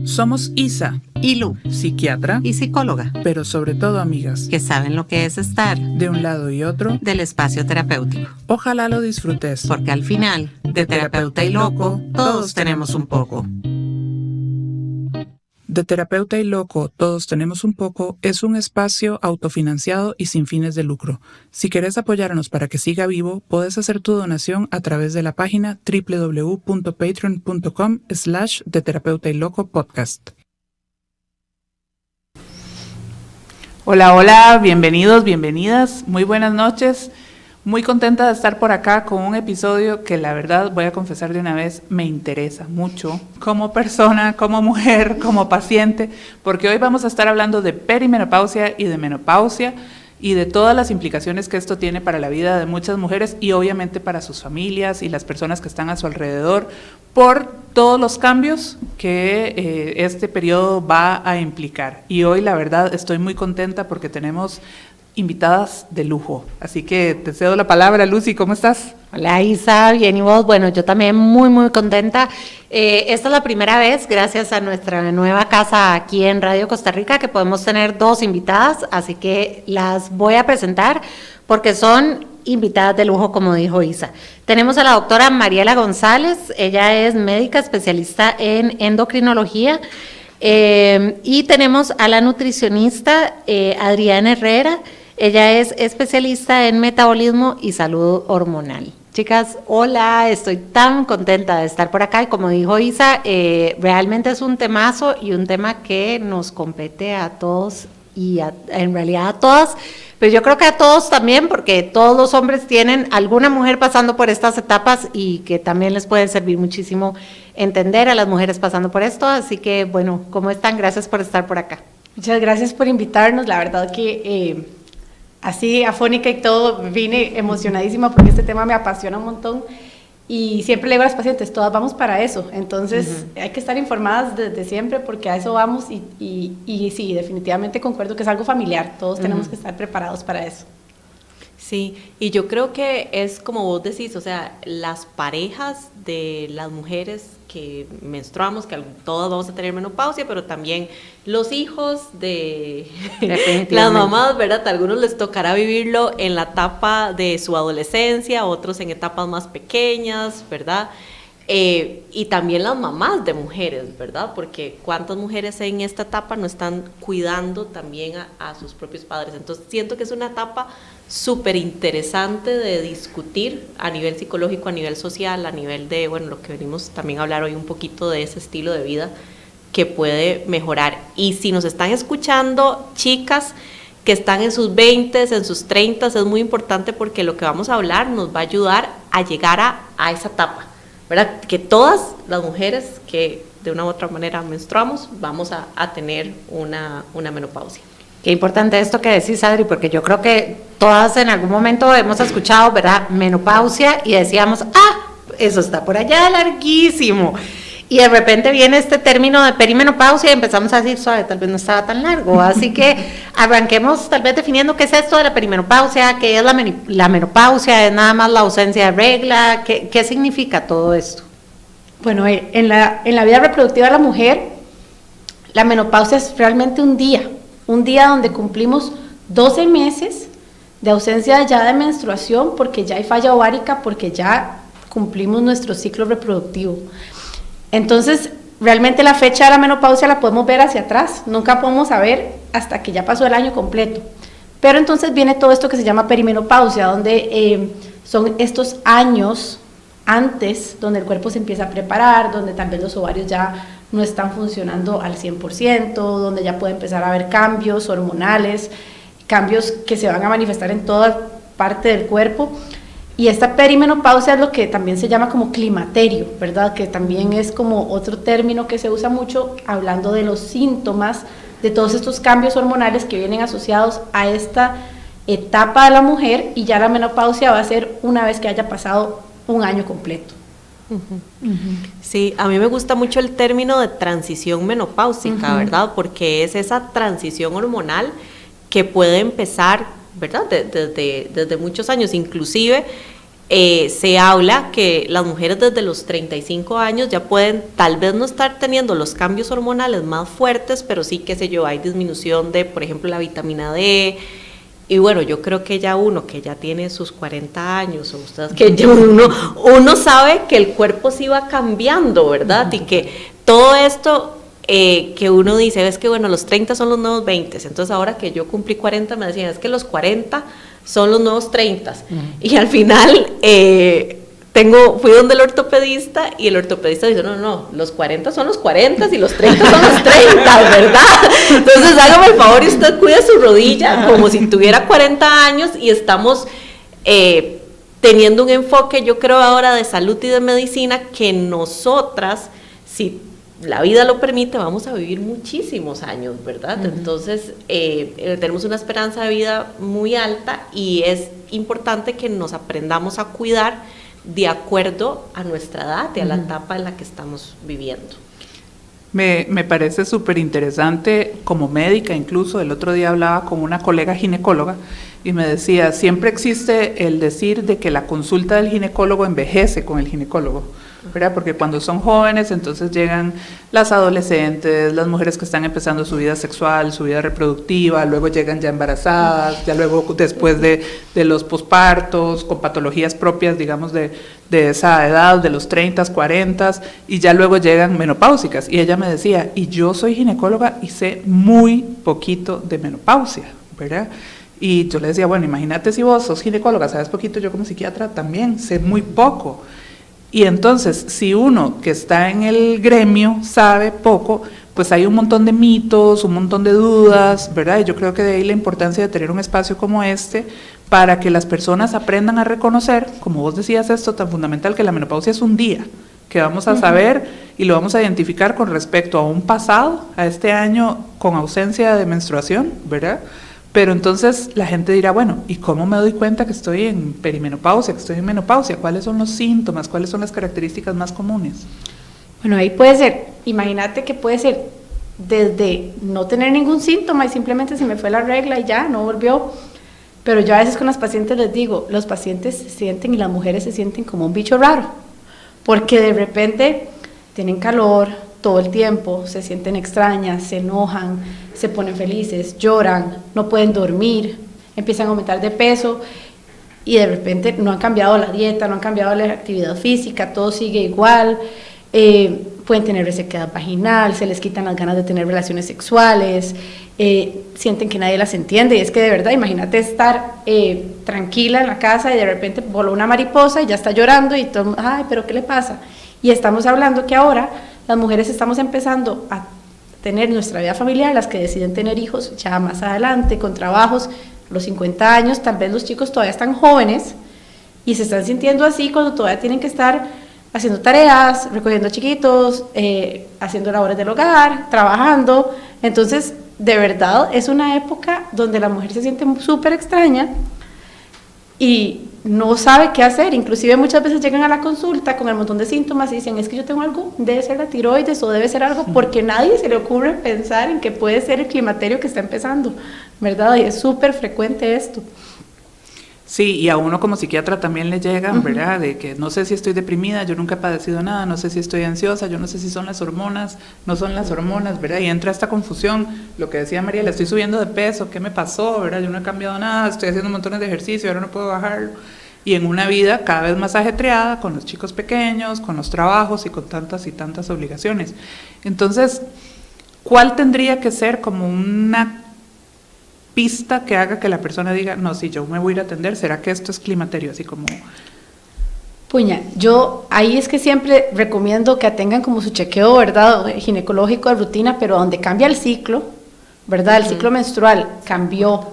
Somos Isa y Lu, psiquiatra y psicóloga, pero sobre todo amigas, que saben lo que es estar de un lado y otro del espacio terapéutico. Ojalá lo disfrutes, Porque al final, de terapeuta y loco, todos tenemos un poco. De Terapeuta y Loco, Todos Tenemos un Poco es un espacio autofinanciado y sin fines de lucro. Si quieres apoyarnos para que siga vivo, puedes hacer tu donación a través de la página www.patreon.com/De Terapeuta y Loco Podcast. Hola, hola, bienvenidos, bienvenidas, muy buenas noches. Muy contenta de estar por acá con un episodio que la verdad, voy a confesar de una vez, me interesa mucho como persona, como mujer, como paciente, porque hoy vamos a estar hablando de perimenopausia y de menopausia y de todas las implicaciones que esto tiene para la vida de muchas mujeres y obviamente para sus familias y las personas que están a su alrededor por todos los cambios que este periodo va a implicar. Y hoy la verdad estoy muy contenta porque tenemos invitadas de lujo. Así que te cedo la palabra, Lucy, ¿cómo estás? Hola Isa, bien y vos. Bueno, yo también muy contenta. Esta es la primera vez, gracias a nuestra nueva casa aquí en Radio Costa Rica, que podemos tener dos invitadas, así que las voy a presentar porque son invitadas de lujo, como dijo Isa. Tenemos a la doctora Mariela González, ella es médica especialista en endocrinología, y tenemos a la nutricionista Adriana Herrera. Ella es especialista en metabolismo y salud hormonal. Chicas, hola, estoy tan contenta de estar por acá y como dijo Isa, realmente es un temazo y un tema que nos compete a todos y en realidad a todas, pero yo creo que a todos también, porque todos los hombres tienen alguna mujer pasando por estas etapas y que también les puede servir muchísimo entender a las mujeres pasando por esto. Así que, bueno, ¿cómo están? Gracias por estar por acá. Muchas gracias por invitarnos, la verdad que así afónica y todo, vine emocionadísima porque este tema me apasiona un montón y siempre le digo a las pacientes, todas vamos para eso, entonces hay que estar informadas desde siempre porque a eso vamos y sí, definitivamente concuerdo que es algo familiar, todos tenemos que estar preparados para eso. Sí, y yo creo que es como vos decís, o sea, las parejas de las mujeres que menstruamos, que todas vamos a tener menopausia, pero también los hijos de las mamás, ¿verdad? A algunos les tocará vivirlo en la etapa de su adolescencia, otros en etapas más pequeñas, ¿verdad? Y también las mamás de mujeres, ¿verdad? Porque cuántas mujeres en esta etapa no están cuidando también a sus propios padres. Entonces siento que es una etapa súper interesante de discutir a nivel psicológico, a nivel social, a nivel de, bueno, lo que venimos también a hablar hoy un poquito de ese estilo de vida que puede mejorar. Y si nos están escuchando chicas que están en sus 20s, en sus 30s, es muy importante porque lo que vamos a hablar nos va a ayudar a llegar a esa etapa, ¿verdad? Que todas las mujeres que de una u otra manera menstruamos vamos a tener una menopausia. Qué importante esto que decís, Adri, porque yo creo que todas en algún momento hemos escuchado, ¿verdad?, menopausia y decíamos, eso está por allá larguísimo. Y de repente viene este término de perimenopausia y empezamos a decir, suave, tal vez no estaba tan largo. Así que arranquemos tal vez definiendo qué es esto de la perimenopausia, qué es la menopausia, es nada más la ausencia de regla, qué significa todo esto. Bueno, en la vida reproductiva de la mujer, la menopausia es realmente un día donde cumplimos 12 meses de ausencia ya de menstruación porque ya hay falla ovárica, porque ya cumplimos nuestro ciclo reproductivo. Entonces, realmente la fecha de la menopausia la podemos ver hacia atrás, nunca podemos saber hasta que ya pasó el año completo. Pero entonces viene todo esto que se llama perimenopausia, donde son estos años antes, donde el cuerpo se empieza a preparar, donde tal vez los ovarios ya no están funcionando al 100%, donde ya puede empezar a haber cambios hormonales, cambios que se van a manifestar en toda parte del cuerpo. Y esta perimenopausia es lo que también se llama como climaterio, ¿verdad? Que también es como otro término que se usa mucho hablando de los síntomas de todos estos cambios hormonales que vienen asociados a esta etapa de la mujer, y ya la menopausia va a ser una vez que haya pasado un año completo. Sí, a mí me gusta mucho el término de transición menopáusica, ¿verdad? Porque es esa transición hormonal que puede empezar, ¿verdad? Desde muchos años, inclusive se habla que las mujeres desde los 35 años ya pueden tal vez no estar teniendo los cambios hormonales más fuertes, pero sí, qué sé yo, hay disminución de, por ejemplo, la vitamina D. Y bueno, yo creo que ya uno que ya tiene sus 40 años, o ustedes que ya uno sabe que el cuerpo sí va cambiando, ¿verdad? Y que todo esto que uno dice, es que bueno, los 30 son los nuevos 20, entonces ahora que yo cumplí 40 me decían, es que los 40 son los nuevos 30. Y al final fui donde el ortopedista y el ortopedista dice, no, los 40 son los 40 y los 30 son los 30, ¿verdad? Entonces hágame el favor y usted cuida su rodilla como si tuviera 40 años y estamos teniendo un enfoque, yo creo ahora, de salud y de medicina que nosotras, si la vida lo permite, vamos a vivir muchísimos años, ¿verdad? Entonces, tenemos una esperanza de vida muy alta y es importante que nos aprendamos a cuidar de acuerdo a nuestra edad y a la etapa en la que estamos viviendo. Me parece súper interesante como médica, incluso el otro día hablaba con una colega ginecóloga y me decía, siempre existe el decir de que la consulta del ginecólogo envejece con el ginecólogo, ¿verdad? Porque cuando son jóvenes, entonces llegan las adolescentes, las mujeres que están empezando su vida sexual, su vida reproductiva, luego llegan ya embarazadas, ya luego después de los pospartos, con patologías propias, digamos, de esa edad, de los 30, 40, y ya luego llegan menopáusicas. Y ella me decía, y yo soy ginecóloga y sé muy poquito de menopausia, ¿verdad? Y yo le decía, bueno, imagínate si vos sos ginecóloga, sabes poquito, yo como psiquiatra también sé muy poco. Y entonces, si uno que está en el gremio sabe poco, pues hay un montón de mitos, un montón de dudas, ¿verdad? Y yo creo que de ahí la importancia de tener un espacio como este para que las personas aprendan a reconocer, como vos decías esto tan fundamental, que la menopausia es un día, que vamos a saber y lo vamos a identificar con respecto a un pasado, a este año con ausencia de menstruación, ¿verdad? Pero entonces la gente dirá, bueno, ¿y cómo me doy cuenta que estoy en perimenopausia, que estoy en menopausia? ¿Cuáles son los síntomas? ¿Cuáles son las características más comunes? Bueno, ahí puede ser, imagínate que puede ser desde no tener ningún síntoma y simplemente se me fue la regla y ya, no volvió. Pero yo a veces con las pacientes les digo, los pacientes se sienten y las mujeres se sienten como un bicho raro, porque de repente tienen calor todo el tiempo, se sienten extrañas, se enojan, se ponen felices, lloran, no pueden dormir, empiezan a aumentar de peso y de repente no han cambiado la dieta, no han cambiado la actividad física, todo sigue igual, pueden tener resequedad vaginal, se les quitan las ganas de tener relaciones sexuales, sienten que nadie las entiende y es que de verdad, imagínate estar tranquila en la casa y de repente voló una mariposa y ya está llorando y todo, ay, pero ¿qué le pasa? Y estamos hablando que ahora las mujeres estamos empezando a tener nuestra vida familiar, las que deciden tener hijos ya más adelante, con trabajos, a los 50 años, tal vez los chicos todavía están jóvenes y se están sintiendo así cuando todavía tienen que estar haciendo tareas, recogiendo chiquitos, haciendo labores del hogar, trabajando. Entonces, de verdad, es una época donde la mujer se siente súper extraña y no sabe qué hacer, inclusive muchas veces llegan a la consulta con el montón de síntomas y dicen, es que yo tengo algo, debe ser la tiroides o debe ser algo, porque nadie se le ocurre pensar en que puede ser el climaterio que está empezando, ¿verdad? Y es súper frecuente esto. Sí, y a uno como psiquiatra también le llegan, ¿verdad? De que no sé si estoy deprimida, yo nunca he padecido nada, no sé si estoy ansiosa, yo no sé si son las hormonas, no son las hormonas, ¿verdad? Y entra esta confusión, lo que decía María, le estoy subiendo de peso, ¿qué me pasó, verdad? Yo no he cambiado nada, estoy haciendo montones de ejercicio, ahora no puedo bajarlo. Y en una vida cada vez más ajetreada, con los chicos pequeños, con los trabajos y con tantas y tantas obligaciones. Entonces, ¿cuál tendría que ser como una pista que haga que la persona diga, no, si yo me voy a ir a atender, ¿será que esto es climaterio? Así como... Puña, yo ahí es que siempre recomiendo que tengan como su chequeo, ¿verdad? Ginecológico de rutina, pero donde cambia el ciclo, ¿verdad? El ciclo menstrual cambió,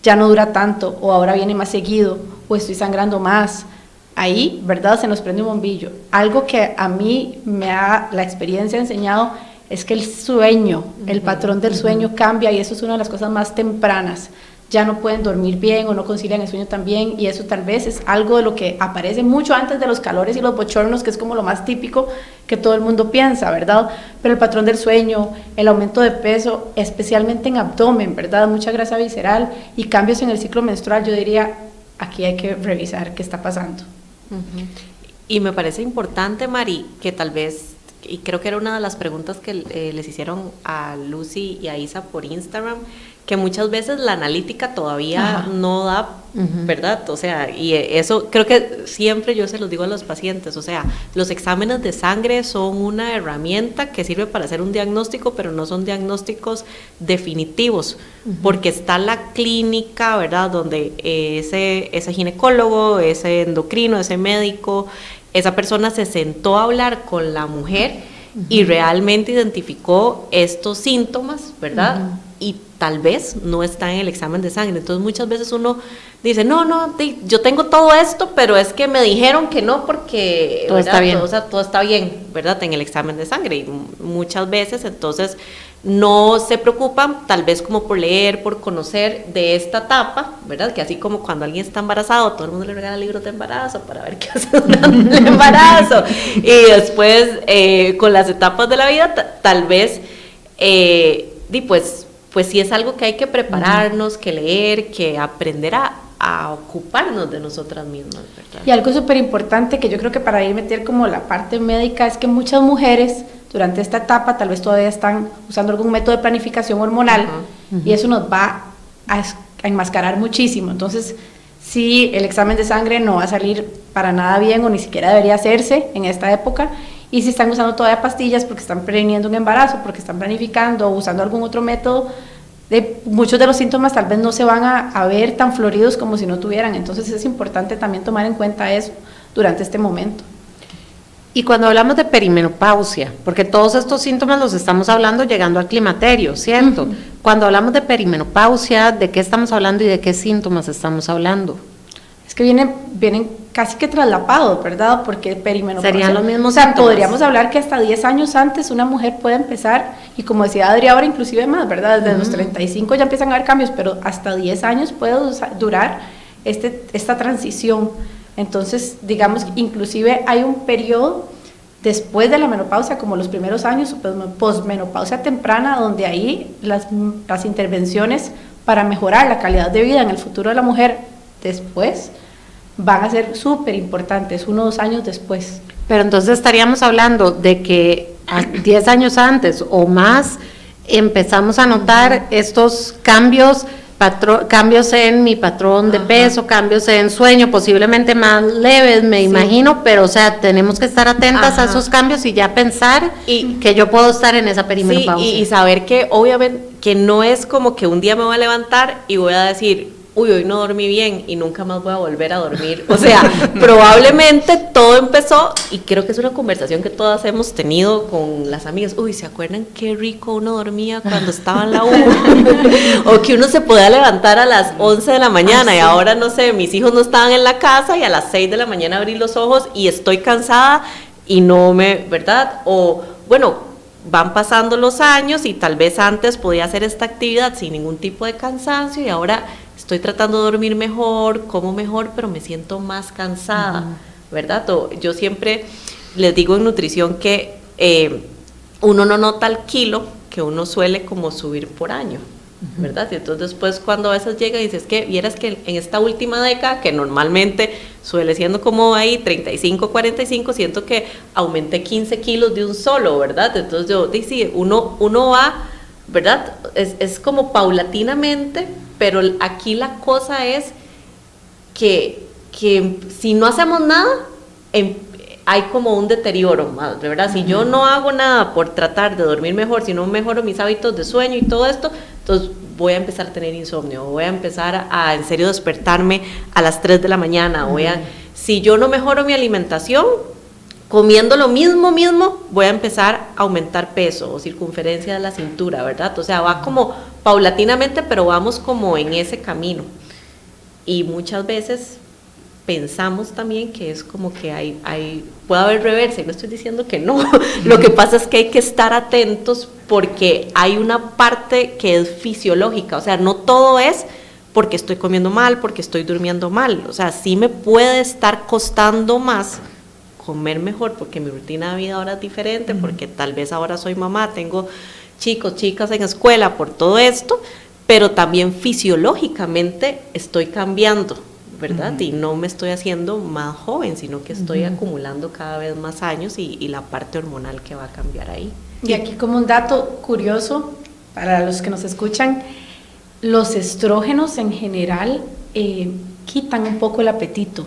ya no dura tanto, o ahora viene más seguido, o estoy sangrando más. Ahí, ¿verdad? Se nos prende un bombillo. Algo que a mí la experiencia ha enseñado es que el sueño, el patrón del sueño cambia y eso es una de las cosas más tempranas. Ya no pueden dormir bien o no concilian el sueño tan bien y eso tal vez es algo de lo que aparece mucho antes de los calores y los bochornos, que es como lo más típico que todo el mundo piensa, ¿verdad? Pero el patrón del sueño, el aumento de peso, especialmente en abdomen, ¿verdad? Mucha grasa visceral y cambios en el ciclo menstrual, yo diría, aquí hay que revisar qué está pasando. Y me parece importante, Mari, que tal vez, y creo que era una de las preguntas que les hicieron a Lucy y a Isa por Instagram, que muchas veces la analítica todavía no da, ¿verdad? O sea, y eso creo que siempre yo se los digo a los pacientes, o sea, los exámenes de sangre son una herramienta que sirve para hacer un diagnóstico, pero no son diagnósticos definitivos, porque está la clínica, ¿verdad? Donde ese ginecólogo, ese endocrino, ese médico, esa persona se sentó a hablar con la mujer y realmente identificó estos síntomas, ¿verdad? Y tal vez no está en el examen de sangre. Entonces muchas veces uno dice, no, yo tengo todo esto, pero es que me dijeron que no porque todo está bien. Todo está bien, ¿verdad? En el examen de sangre. Y muchas veces entonces no se preocupan tal vez como por leer, por conocer de esta etapa, ¿verdad? Que así como cuando alguien está embarazado, todo el mundo le regala libros de embarazo para ver qué hace durante el embarazo. Y después con las etapas de la vida, tal vez, pues sí es algo que hay que prepararnos, que leer, que aprender a ocuparnos de nosotras mismas, ¿verdad? Y algo súper importante que yo creo que para ir meter como la parte médica es que muchas mujeres durante esta etapa tal vez todavía están usando algún método de planificación hormonal y eso nos va a enmascarar muchísimo. Entonces, sí, el examen de sangre no va a salir para nada bien o ni siquiera debería hacerse en esta época. Y si están usando todavía pastillas porque están previniendo un embarazo, porque están planificando o usando algún otro método, muchos de los síntomas tal vez no se van a ver tan floridos como si no tuvieran. Entonces es importante también tomar en cuenta eso durante este momento. Y cuando hablamos de perimenopausia, porque todos estos síntomas los estamos hablando llegando al climaterio, ¿cierto? Cuando hablamos de perimenopausia, ¿de qué estamos hablando y de qué síntomas estamos hablando? Es que vienen casi que traslapados, ¿verdad? Porque perimenopausia serían los mismos síntomas. síntomas. Podríamos hablar que hasta 10 años antes una mujer puede empezar, y como decía Adri ahora, inclusive más, ¿verdad? Desde los 35 ya empiezan a haber cambios, pero hasta 10 años puede durar esta transición. Entonces, digamos, inclusive hay un periodo después de la menopausia, como los primeros años, posmenopausia temprana, donde ahí las intervenciones para mejorar la calidad de vida en el futuro de la mujer después van a ser súper importantes, 1 o 2 años después. Pero entonces estaríamos hablando de que 10 años antes o más empezamos a notar estos cambios en mi patrón de peso, cambios en sueño, posiblemente más leves, me imagino, pero o sea, tenemos que estar atentas a esos cambios y ya pensar que yo puedo estar en esa perimenopausia. Sí, y saber que obviamente que no es como que un día me voy a levantar y voy a decir, uy, hoy no dormí bien y nunca más voy a volver a dormir. O sea, probablemente todo empezó, y creo que es una conversación que todas hemos tenido con las amigas. Uy, ¿se acuerdan qué rico uno dormía cuando estaba en la U? O que uno se podía levantar a las 11 de la mañana y ahora, no sé, mis hijos no estaban en la casa y a las 6 de la mañana abrí los ojos y estoy cansada y no ¿verdad? O, bueno, van pasando los años y tal vez antes podía hacer esta actividad sin ningún tipo de cansancio y ahora estoy tratando de dormir mejor, como mejor, pero me siento más cansada, ¿verdad? Yo siempre les digo en nutrición que uno no nota el kilo que uno suele como subir por año, ¿verdad? Y entonces después cuando a veces llega y dices que vieras que en esta última década, que normalmente suele siendo como ahí 35, 45, siento que aumenté 15 kilos de un solo, ¿verdad? Entonces yo digo, uno va, ¿verdad? Es como paulatinamente, pero aquí la cosa es que si no hacemos nada, hay como un deterioro, ¿verdad? Si yo no hago nada por tratar de dormir mejor, si no mejoro mis hábitos de sueño y todo esto, entonces voy a empezar a tener insomnio, voy a empezar a en serio despertarme a las 3 de la mañana, si yo no mejoro mi alimentación, comiendo lo mismo, voy a empezar a aumentar peso o circunferencia de la cintura, ¿verdad? O sea, va como paulatinamente, pero vamos como en ese camino. Y muchas veces pensamos también que es como que puede haber reversa, y no estoy diciendo que no. Lo que pasa es que hay que estar atentos porque hay una parte que es fisiológica, o sea, no todo es porque estoy comiendo mal, porque estoy durmiendo mal, o sea, sí me puede estar costando más comer mejor porque mi rutina de vida ahora es diferente, porque tal vez ahora soy mamá, tengo chicos, chicas en escuela por todo esto, pero también fisiológicamente estoy cambiando, ¿verdad? Y no me estoy haciendo más joven, sino que estoy acumulando cada vez más años y la parte hormonal que va a cambiar ahí. Y aquí como un dato curioso para los que nos escuchan, los estrógenos en general quitan un poco el apetito.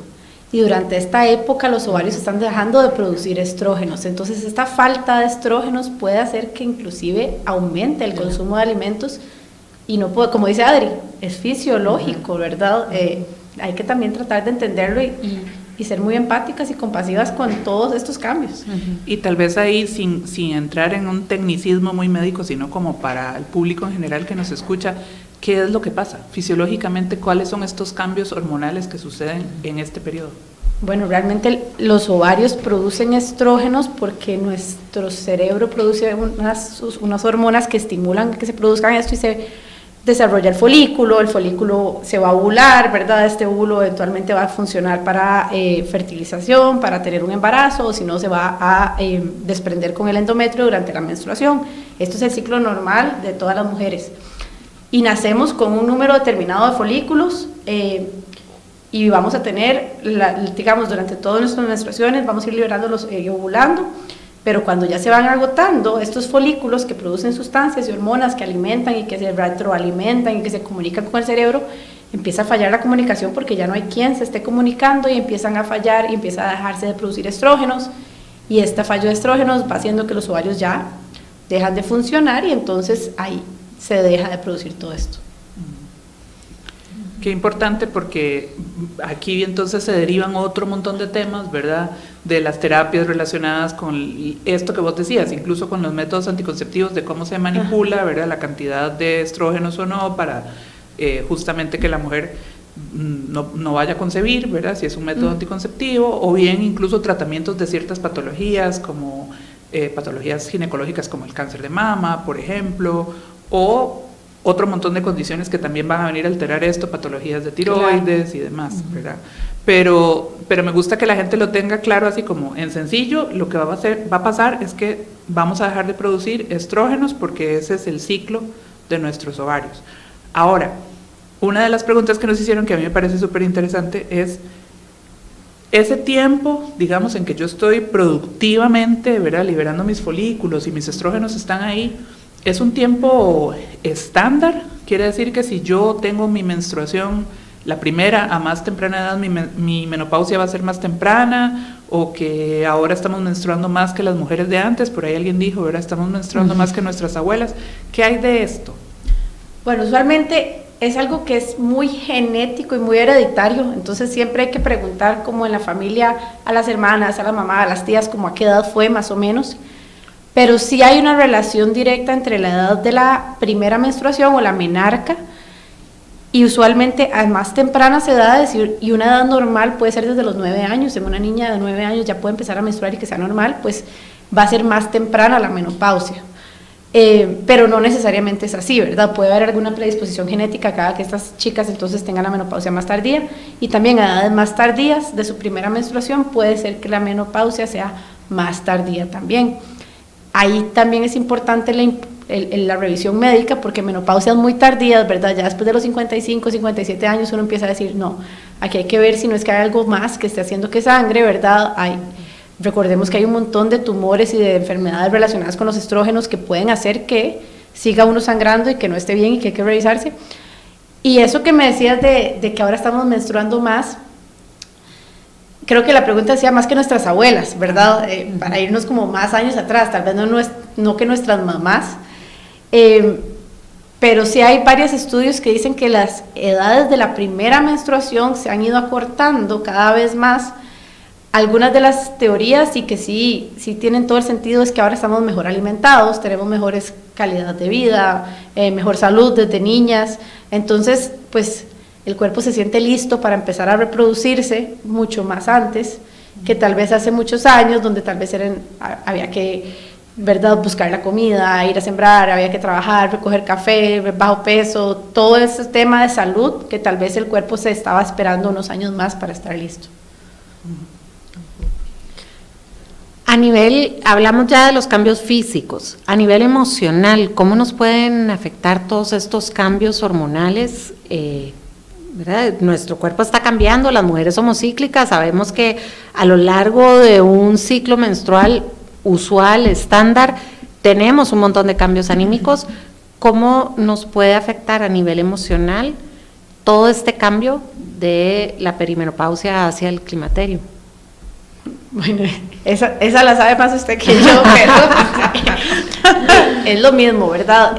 Y durante esta época los ovarios están dejando de producir estrógenos. Entonces esta falta de estrógenos puede hacer que inclusive aumente el consumo de alimentos. Y no puede, como dice Adri, es fisiológico, ¿verdad? Hay que también tratar de entenderlo y ser muy empáticas y compasivas con todos estos cambios. Y tal vez ahí, sin entrar en un tecnicismo muy médico, sino como para el público en general que nos escucha, ¿qué es lo que pasa? Fisiológicamente, ¿cuáles son estos cambios hormonales que suceden en este periodo? Bueno, realmente los ovarios producen estrógenos porque nuestro cerebro produce unas hormonas que estimulan que se produzcan esto y se desarrolla el folículo se va a ovular, ¿verdad? Este óvulo eventualmente va a funcionar para fertilización, para tener un embarazo, o si no se va a desprender con el endometrio durante la menstruación. Esto es el ciclo normal de todas las mujeres. Y nacemos con un número determinado de folículos y vamos a tener, digamos, durante todas nuestras menstruaciones, vamos a ir liberándolos y ovulando. Pero cuando ya se van agotando estos folículos que producen sustancias y hormonas que alimentan y que se retroalimentan y que se comunican con el cerebro, empieza a fallar la comunicación porque ya no hay quien se esté comunicando y empiezan a fallar y empieza a dejarse de producir estrógenos, y este fallo de estrógenos va haciendo que los ovarios ya dejan de funcionar y entonces ahí se deja de producir todo esto. Qué importante, porque aquí entonces se derivan otro montón de temas, ¿verdad? De las terapias relacionadas con esto que vos decías, incluso con los métodos anticonceptivos, de cómo se manipula, ¿verdad? La cantidad de estrógenos o no para justamente que la mujer no vaya a concebir, ¿verdad? Si es un método anticonceptivo, o bien incluso tratamientos de ciertas patologías como patologías ginecológicas como el cáncer de mama, por ejemplo, o otro montón de condiciones que también van a venir a alterar esto, patologías de tiroides y demás, ¿verdad? Pero me gusta que la gente lo tenga claro, así como en sencillo. Lo que va a pasar es que vamos a dejar de producir estrógenos porque ese es el ciclo de nuestros ovarios. Ahora, una de las preguntas que nos hicieron, que a mí me parece súper interesante, es ese tiempo, digamos, en que yo estoy productivamente, ¿verdad?, liberando mis folículos y mis estrógenos están ahí. ¿Es un tiempo estándar? Quiere decir que si yo tengo mi menstruación, la primera, a más temprana edad, mi menopausia va a ser más temprana, o que ahora estamos menstruando más que las mujeres de antes, por ahí alguien dijo, ¿verdad? Estamos menstruando más que nuestras abuelas. ¿Qué hay de esto? Bueno, usualmente es algo que es muy genético y muy hereditario, entonces siempre hay que preguntar como en la familia, a las hermanas, a la mamá, a las tías, como a qué edad fue más o menos. Pero sí hay una relación directa entre la edad de la primera menstruación o la menarca, y usualmente a más tempranas edades, y una edad normal puede ser desde los 9 años, en una niña de 9 años ya puede empezar a menstruar y que sea normal, pues va a ser más temprana la menopausia. Pero no necesariamente es así, ¿verdad? Puede haber alguna predisposición genética cada que estas chicas entonces tengan la menopausia más tardía, y también a edades más tardías de su primera menstruación puede ser que la menopausia sea más tardía también. Ahí también es importante la revisión médica, porque menopausias muy tardías, ¿verdad? Ya después de los 55, 57 años uno empieza a decir, no, aquí hay que ver si no es que hay algo más que esté haciendo que sangre, ¿verdad? Recordemos que hay un montón de tumores y de enfermedades relacionadas con los estrógenos que pueden hacer que siga uno sangrando y que no esté bien y que hay que revisarse. Y eso que me decías de que ahora estamos menstruando más, creo que la pregunta decía más que nuestras abuelas, ¿verdad? Para irnos como más años atrás, tal vez no que nuestras mamás, pero sí hay varios estudios que dicen que las edades de la primera menstruación se han ido acortando cada vez más. Algunas de las teorías, y que sí tienen todo el sentido, es que ahora estamos mejor alimentados, tenemos mejores calidad de vida, mejor salud desde niñas, entonces pues el cuerpo se siente listo para empezar a reproducirse mucho más antes que tal vez hace muchos años, donde tal vez había que, ¿verdad?, buscar la comida, ir a sembrar, había que trabajar, recoger café, bajo peso, todo ese tema de salud que tal vez el cuerpo se estaba esperando unos años más para estar listo. A nivel, hablamos ya de los cambios físicos, a nivel emocional, ¿cómo nos pueden afectar todos estos cambios hormonales? ¿verdad? Nuestro cuerpo está cambiando, las mujeres somos cíclicas, sabemos que a lo largo de un ciclo menstrual usual, estándar, tenemos un montón de cambios anímicos. ¿Cómo nos puede afectar a nivel emocional todo este cambio de la perimenopausia hacia el climaterio? Bueno, esa la sabe más usted que yo, pero es lo mismo, ¿verdad?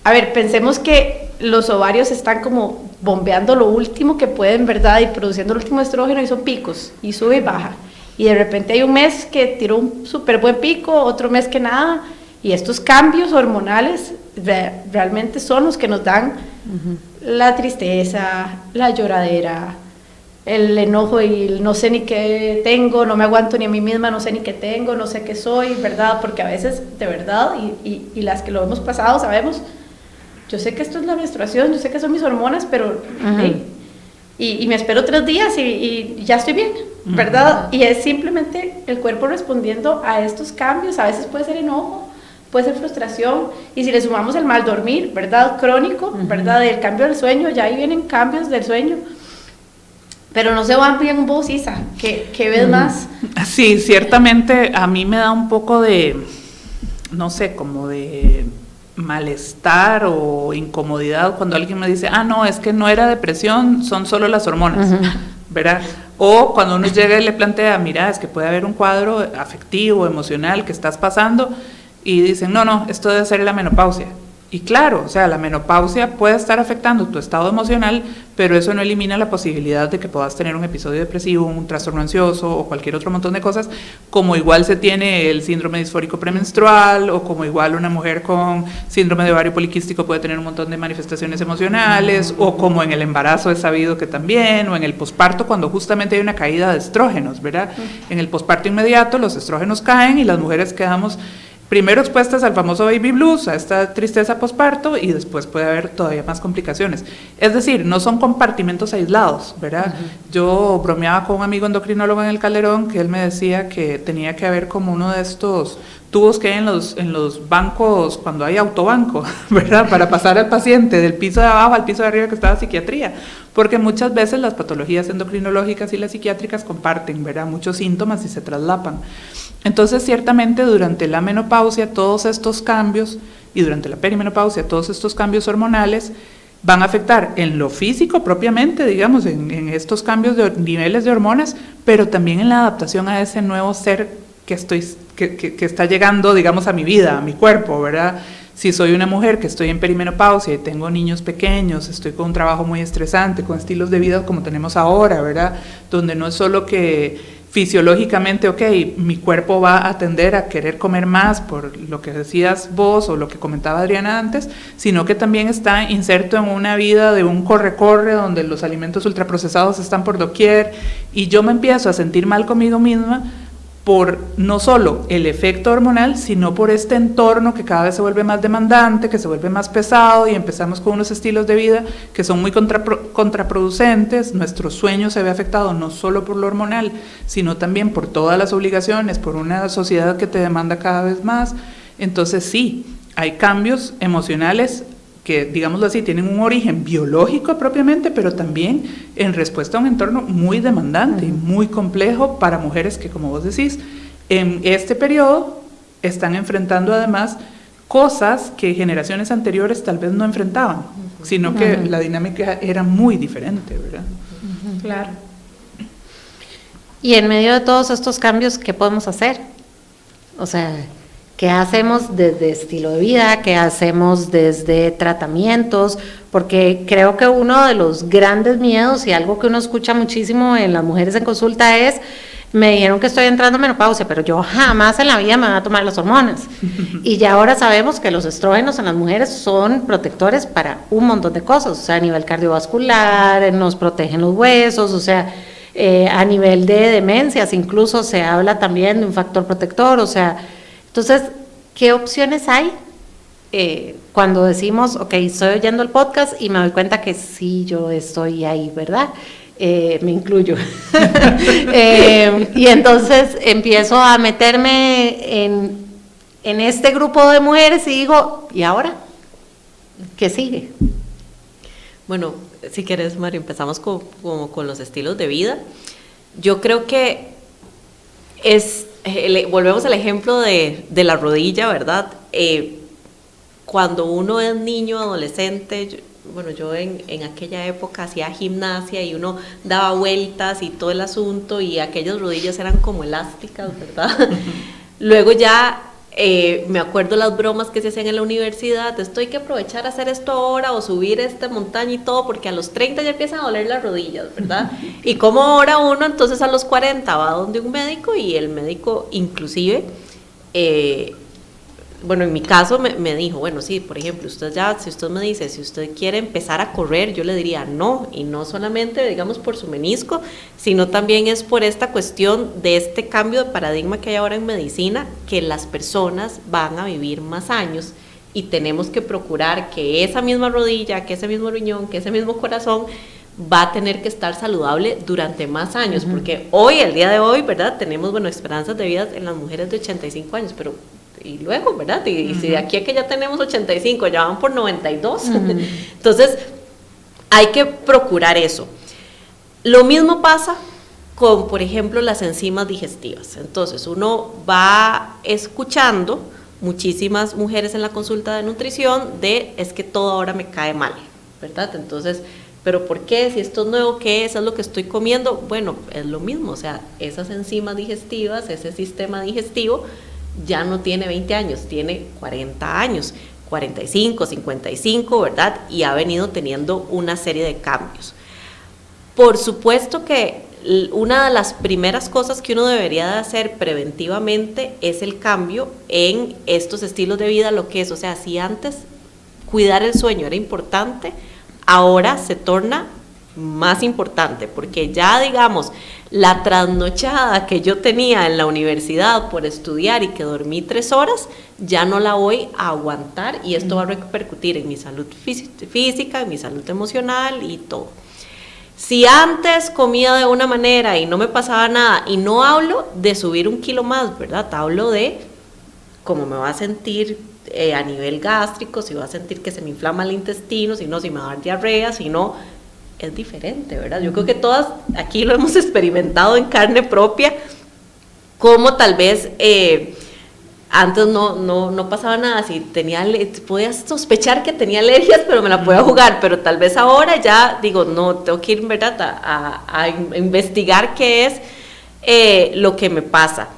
A ver, pensemos que los ovarios están como bombeando lo último que pueden, ¿verdad? Y produciendo el último estrógeno, y son picos, y sube y baja. Y de repente hay un mes que tiró un súper buen pico, otro mes que nada, y estos cambios hormonales realmente son los que nos dan la tristeza, la lloradera, el enojo y no sé ni qué tengo, no me aguanto ni a mí misma, no sé ni qué tengo, no sé qué soy, ¿verdad? Porque a veces, de verdad, y las que lo hemos pasado sabemos, yo sé que esto es la menstruación, yo sé que son mis hormonas, pero y me espero 3 días y ya estoy bien, ¿verdad? Y es simplemente el cuerpo respondiendo a estos cambios. A veces puede ser enojo, puede ser frustración, y si le sumamos el mal dormir, ¿verdad? Crónico, ¿verdad? El cambio del sueño, ya ahí vienen cambios del sueño. Pero no se van bien vos, Isa, ¿qué ves más? Sí, ciertamente a mí me da un poco de, no sé, como de malestar o incomodidad cuando alguien me dice, no, es que no era depresión, son solo las hormonas, ¿verdad? O cuando uno llega y le plantea, mira, es que puede haber un cuadro afectivo, emocional que estás pasando, y dicen, no, esto debe ser la menopausia. Y claro, o sea, la menopausia puede estar afectando tu estado emocional, pero eso no elimina la posibilidad de que puedas tener un episodio depresivo, un trastorno ansioso o cualquier otro montón de cosas, como igual se tiene el síndrome disfórico premenstrual, o como igual una mujer con síndrome de ovario poliquístico puede tener un montón de manifestaciones emocionales, o como en el embarazo es sabido que también, o en el posparto cuando justamente hay una caída de estrógenos, ¿verdad? En el posparto inmediato los estrógenos caen y las mujeres quedamos primero expuestas al famoso baby blues, a esta tristeza posparto, y después puede haber todavía más complicaciones. Es decir, no son compartimentos aislados, ¿verdad? Yo bromeaba con un amigo endocrinólogo en el Calderón que él me decía que tenía que haber como uno de estos tubos que hay en los bancos cuando hay autobanco, ¿verdad? Para pasar al paciente del piso de abajo al piso de arriba que está la psiquiatría, porque muchas veces las patologías endocrinológicas y las psiquiátricas comparten, ¿verdad? Muchos síntomas y se traslapan. Entonces, ciertamente, durante la menopausia, todos estos cambios, y durante la perimenopausia, todos estos cambios hormonales, van a afectar en lo físico propiamente, digamos, en estos cambios de niveles de hormonas, pero también en la adaptación a ese nuevo ser que está llegando, digamos, a mi vida, a mi cuerpo, ¿verdad? Si soy una mujer que estoy en perimenopausia y tengo niños pequeños, estoy con un trabajo muy estresante, con estilos de vida como tenemos ahora, ¿verdad? Donde no es solo que fisiológicamente, mi cuerpo va a tender a querer comer más por lo que decías vos o lo que comentaba Adriana antes, sino que también está inserto en una vida de un corre-corre donde los alimentos ultraprocesados están por doquier, y yo me empiezo a sentir mal conmigo misma por no solo el efecto hormonal, sino por este entorno que cada vez se vuelve más demandante, que se vuelve más pesado, y empezamos con unos estilos de vida que son muy contraproducentes. Nuestro sueño se ve afectado no solo por lo hormonal, sino también por todas las obligaciones, por una sociedad que te demanda cada vez más. Entonces sí, hay cambios emocionales que, digámoslo así, tienen un origen biológico propiamente, pero también en respuesta a un entorno muy demandante y muy complejo para mujeres que, como vos decís, en este periodo están enfrentando además cosas que generaciones anteriores tal vez no enfrentaban, sino que la dinámica era muy diferente, ¿verdad? Claro. Y en medio de todos estos cambios, ¿qué podemos hacer? O sea, ¿qué hacemos desde estilo de vida? ¿Qué hacemos desde tratamientos? Porque creo que uno de los grandes miedos y algo que uno escucha muchísimo en las mujeres en consulta es, me dijeron que estoy entrando en menopausia, pero yo jamás en la vida me voy a tomar las hormonas. Y ya ahora sabemos que los estrógenos en las mujeres son protectores para un montón de cosas, o sea, a nivel cardiovascular, nos protegen los huesos, o sea, a nivel de demencias incluso se habla también de un factor protector, o sea, entonces, ¿qué opciones hay cuando decimos, estoy oyendo el podcast y me doy cuenta que sí, yo estoy ahí, ¿verdad? Me incluyo. Y entonces empiezo a meterme en este grupo de mujeres y digo, ¿y ahora? ¿Qué sigue? Bueno, si quieres, Mario, empezamos con los estilos de vida. Yo creo que volvemos al ejemplo de la rodilla, ¿verdad? Cuando uno es niño, adolescente, yo en aquella época hacía gimnasia y uno daba vueltas y todo el asunto y aquellas rodillas eran como elásticas, ¿verdad? Luego ya me acuerdo las bromas que se hacían en la universidad, esto hay que aprovechar a hacer esto ahora o subir esta montaña y todo, porque a los 30 ya empiezan a doler las rodillas, ¿verdad? Y como ahora uno entonces a los 40 va donde un médico y el médico inclusive, en mi caso me dijo, bueno, sí, por ejemplo, si usted me dice, si usted quiere empezar a correr, yo le diría no, y no solamente, digamos, por su menisco, sino también es por esta cuestión de este cambio de paradigma que hay ahora en medicina, que las personas van a vivir más años y tenemos que procurar que esa misma rodilla, que ese mismo riñón, que ese mismo corazón va a tener que estar saludable durante más años, porque el día de hoy, ¿verdad? Tenemos, esperanzas de vida en las mujeres de 85 años, pero y luego, ¿verdad? Y si de aquí a que ya tenemos 85, ya van por 92. Entonces, hay que procurar eso. Lo mismo pasa con, por ejemplo, las enzimas digestivas. Entonces, uno va escuchando muchísimas mujeres en la consulta de nutrición es que todo ahora me cae mal, ¿verdad? Entonces, ¿pero por qué? Si esto es nuevo, ¿qué es? ¿Es lo que estoy comiendo? Bueno, es lo mismo, o sea, esas enzimas digestivas, ese sistema digestivo, ya no tiene 20 años, tiene 40 años, 45, 55, ¿verdad? Y ha venido teniendo una serie de cambios. Por supuesto que una de las primeras cosas que uno debería de hacer preventivamente es el cambio en estos estilos de vida, lo que es, o sea, si antes cuidar el sueño era importante, ahora se torna más importante, porque ya digamos, la trasnochada que yo tenía en la universidad por estudiar y que dormí 3 horas, ya no la voy a aguantar y esto va a repercutir en mi salud física, en mi salud emocional y todo. Si antes comía de una manera y no me pasaba nada, y no hablo de subir 1 kilo más, ¿verdad? Hablo de cómo me va a sentir a nivel gástrico, si va a sentir que se me inflama el intestino, si no, si me va a dar diarrea, si no, es diferente, ¿verdad? Yo creo que todas aquí lo hemos experimentado en carne propia, como tal vez antes no pasaba nada, si podía sospechar que tenía alergias, pero me la podía jugar, pero tal vez ahora ya digo, no, tengo que ir, ¿verdad?, a investigar qué es lo que me pasa.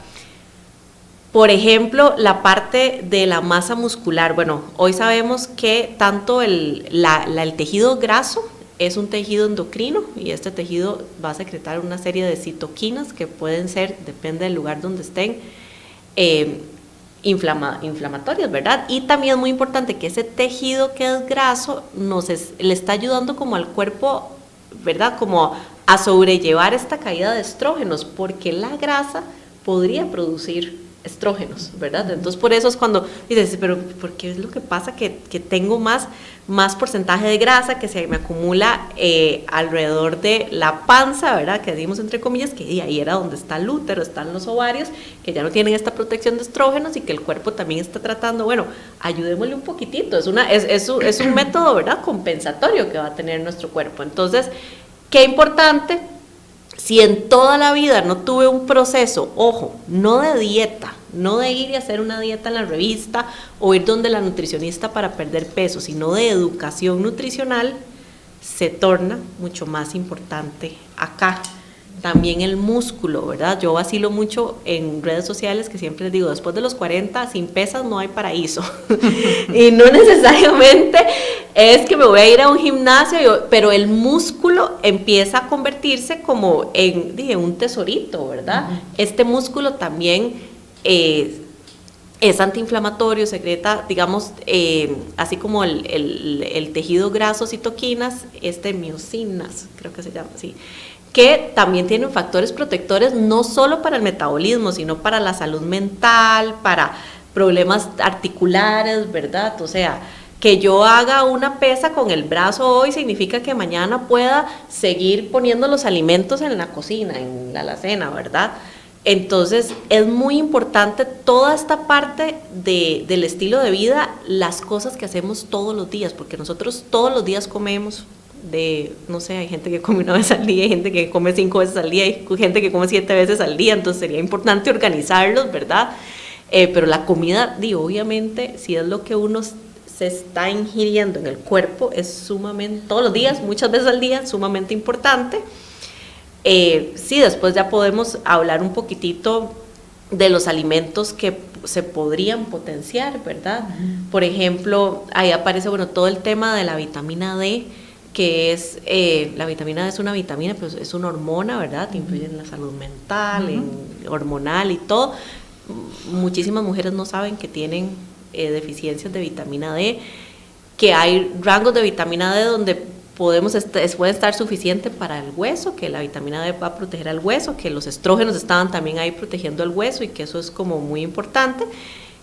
Por ejemplo, la parte de la masa muscular, hoy sabemos que tanto el tejido graso es un tejido endocrino y este tejido va a secretar una serie de citoquinas que pueden ser, depende del lugar donde estén, inflamatorias, ¿verdad? Y también es muy importante que ese tejido que es graso le está ayudando como al cuerpo, ¿verdad? Como a sobrellevar esta caída de estrógenos, porque la grasa podría producir estrógenos, ¿verdad? Entonces por eso es cuando dices, pero ¿por qué es lo que pasa? Que tengo más porcentaje de grasa que se me acumula alrededor de la panza, ¿verdad? Que decimos entre comillas, que ahí era donde está el útero, están los ovarios, que ya no tienen esta protección de estrógenos y que el cuerpo también está tratando, ayudémosle un poquitito, es un método, ¿verdad?, compensatorio que va a tener nuestro cuerpo. Entonces, qué importante. Si en toda la vida no tuve un proceso, ojo, no de dieta, no de ir y hacer una dieta en la revista o ir donde la nutricionista para perder peso, sino de educación nutricional, se torna mucho más importante acá. También el músculo, ¿verdad? Yo vacilo mucho en redes sociales que siempre les digo, después de los 40, sin pesas no hay paraíso. Y no necesariamente es que me voy a ir a un gimnasio, pero el músculo empieza a convertirse como en un tesorito, ¿verdad? Este músculo también es antiinflamatorio, secreta, digamos, así como el tejido graso, citoquinas, miocinas, creo que se llama así, que también tienen factores protectores no solo para el metabolismo, sino para la salud mental, para problemas articulares, ¿verdad? O sea, que yo haga una pesa con el brazo hoy significa que mañana pueda seguir poniendo los alimentos en la cocina, en la alacena, ¿verdad? Entonces, es muy importante toda esta parte del estilo de vida, las cosas que hacemos todos los días, porque nosotros todos los días comemos, de, no sé, hay gente que come 1 vez al día, hay gente que come 5 veces al día, hay gente que come 7 veces al día, entonces sería importante organizarlos, ¿verdad? Pero la comida, obviamente, si es lo que uno se está ingiriendo en el cuerpo, es sumamente, todos los días, muchas veces al día, sumamente importante. Sí, después ya podemos hablar un poquitito de los alimentos que se podrían potenciar, ¿verdad? Por ejemplo, ahí aparece, todo el tema de la vitamina D, que es, la vitamina D es una vitamina, pues es una hormona, ¿verdad? Te influye en la salud mental, hormonal y todo. Muchísimas mujeres no saben que tienen deficiencias de vitamina D, que hay rangos de vitamina D donde puede estar suficiente para el hueso, que la vitamina D va a proteger al hueso, que los estrógenos estaban también ahí protegiendo el hueso y que eso es como muy importante,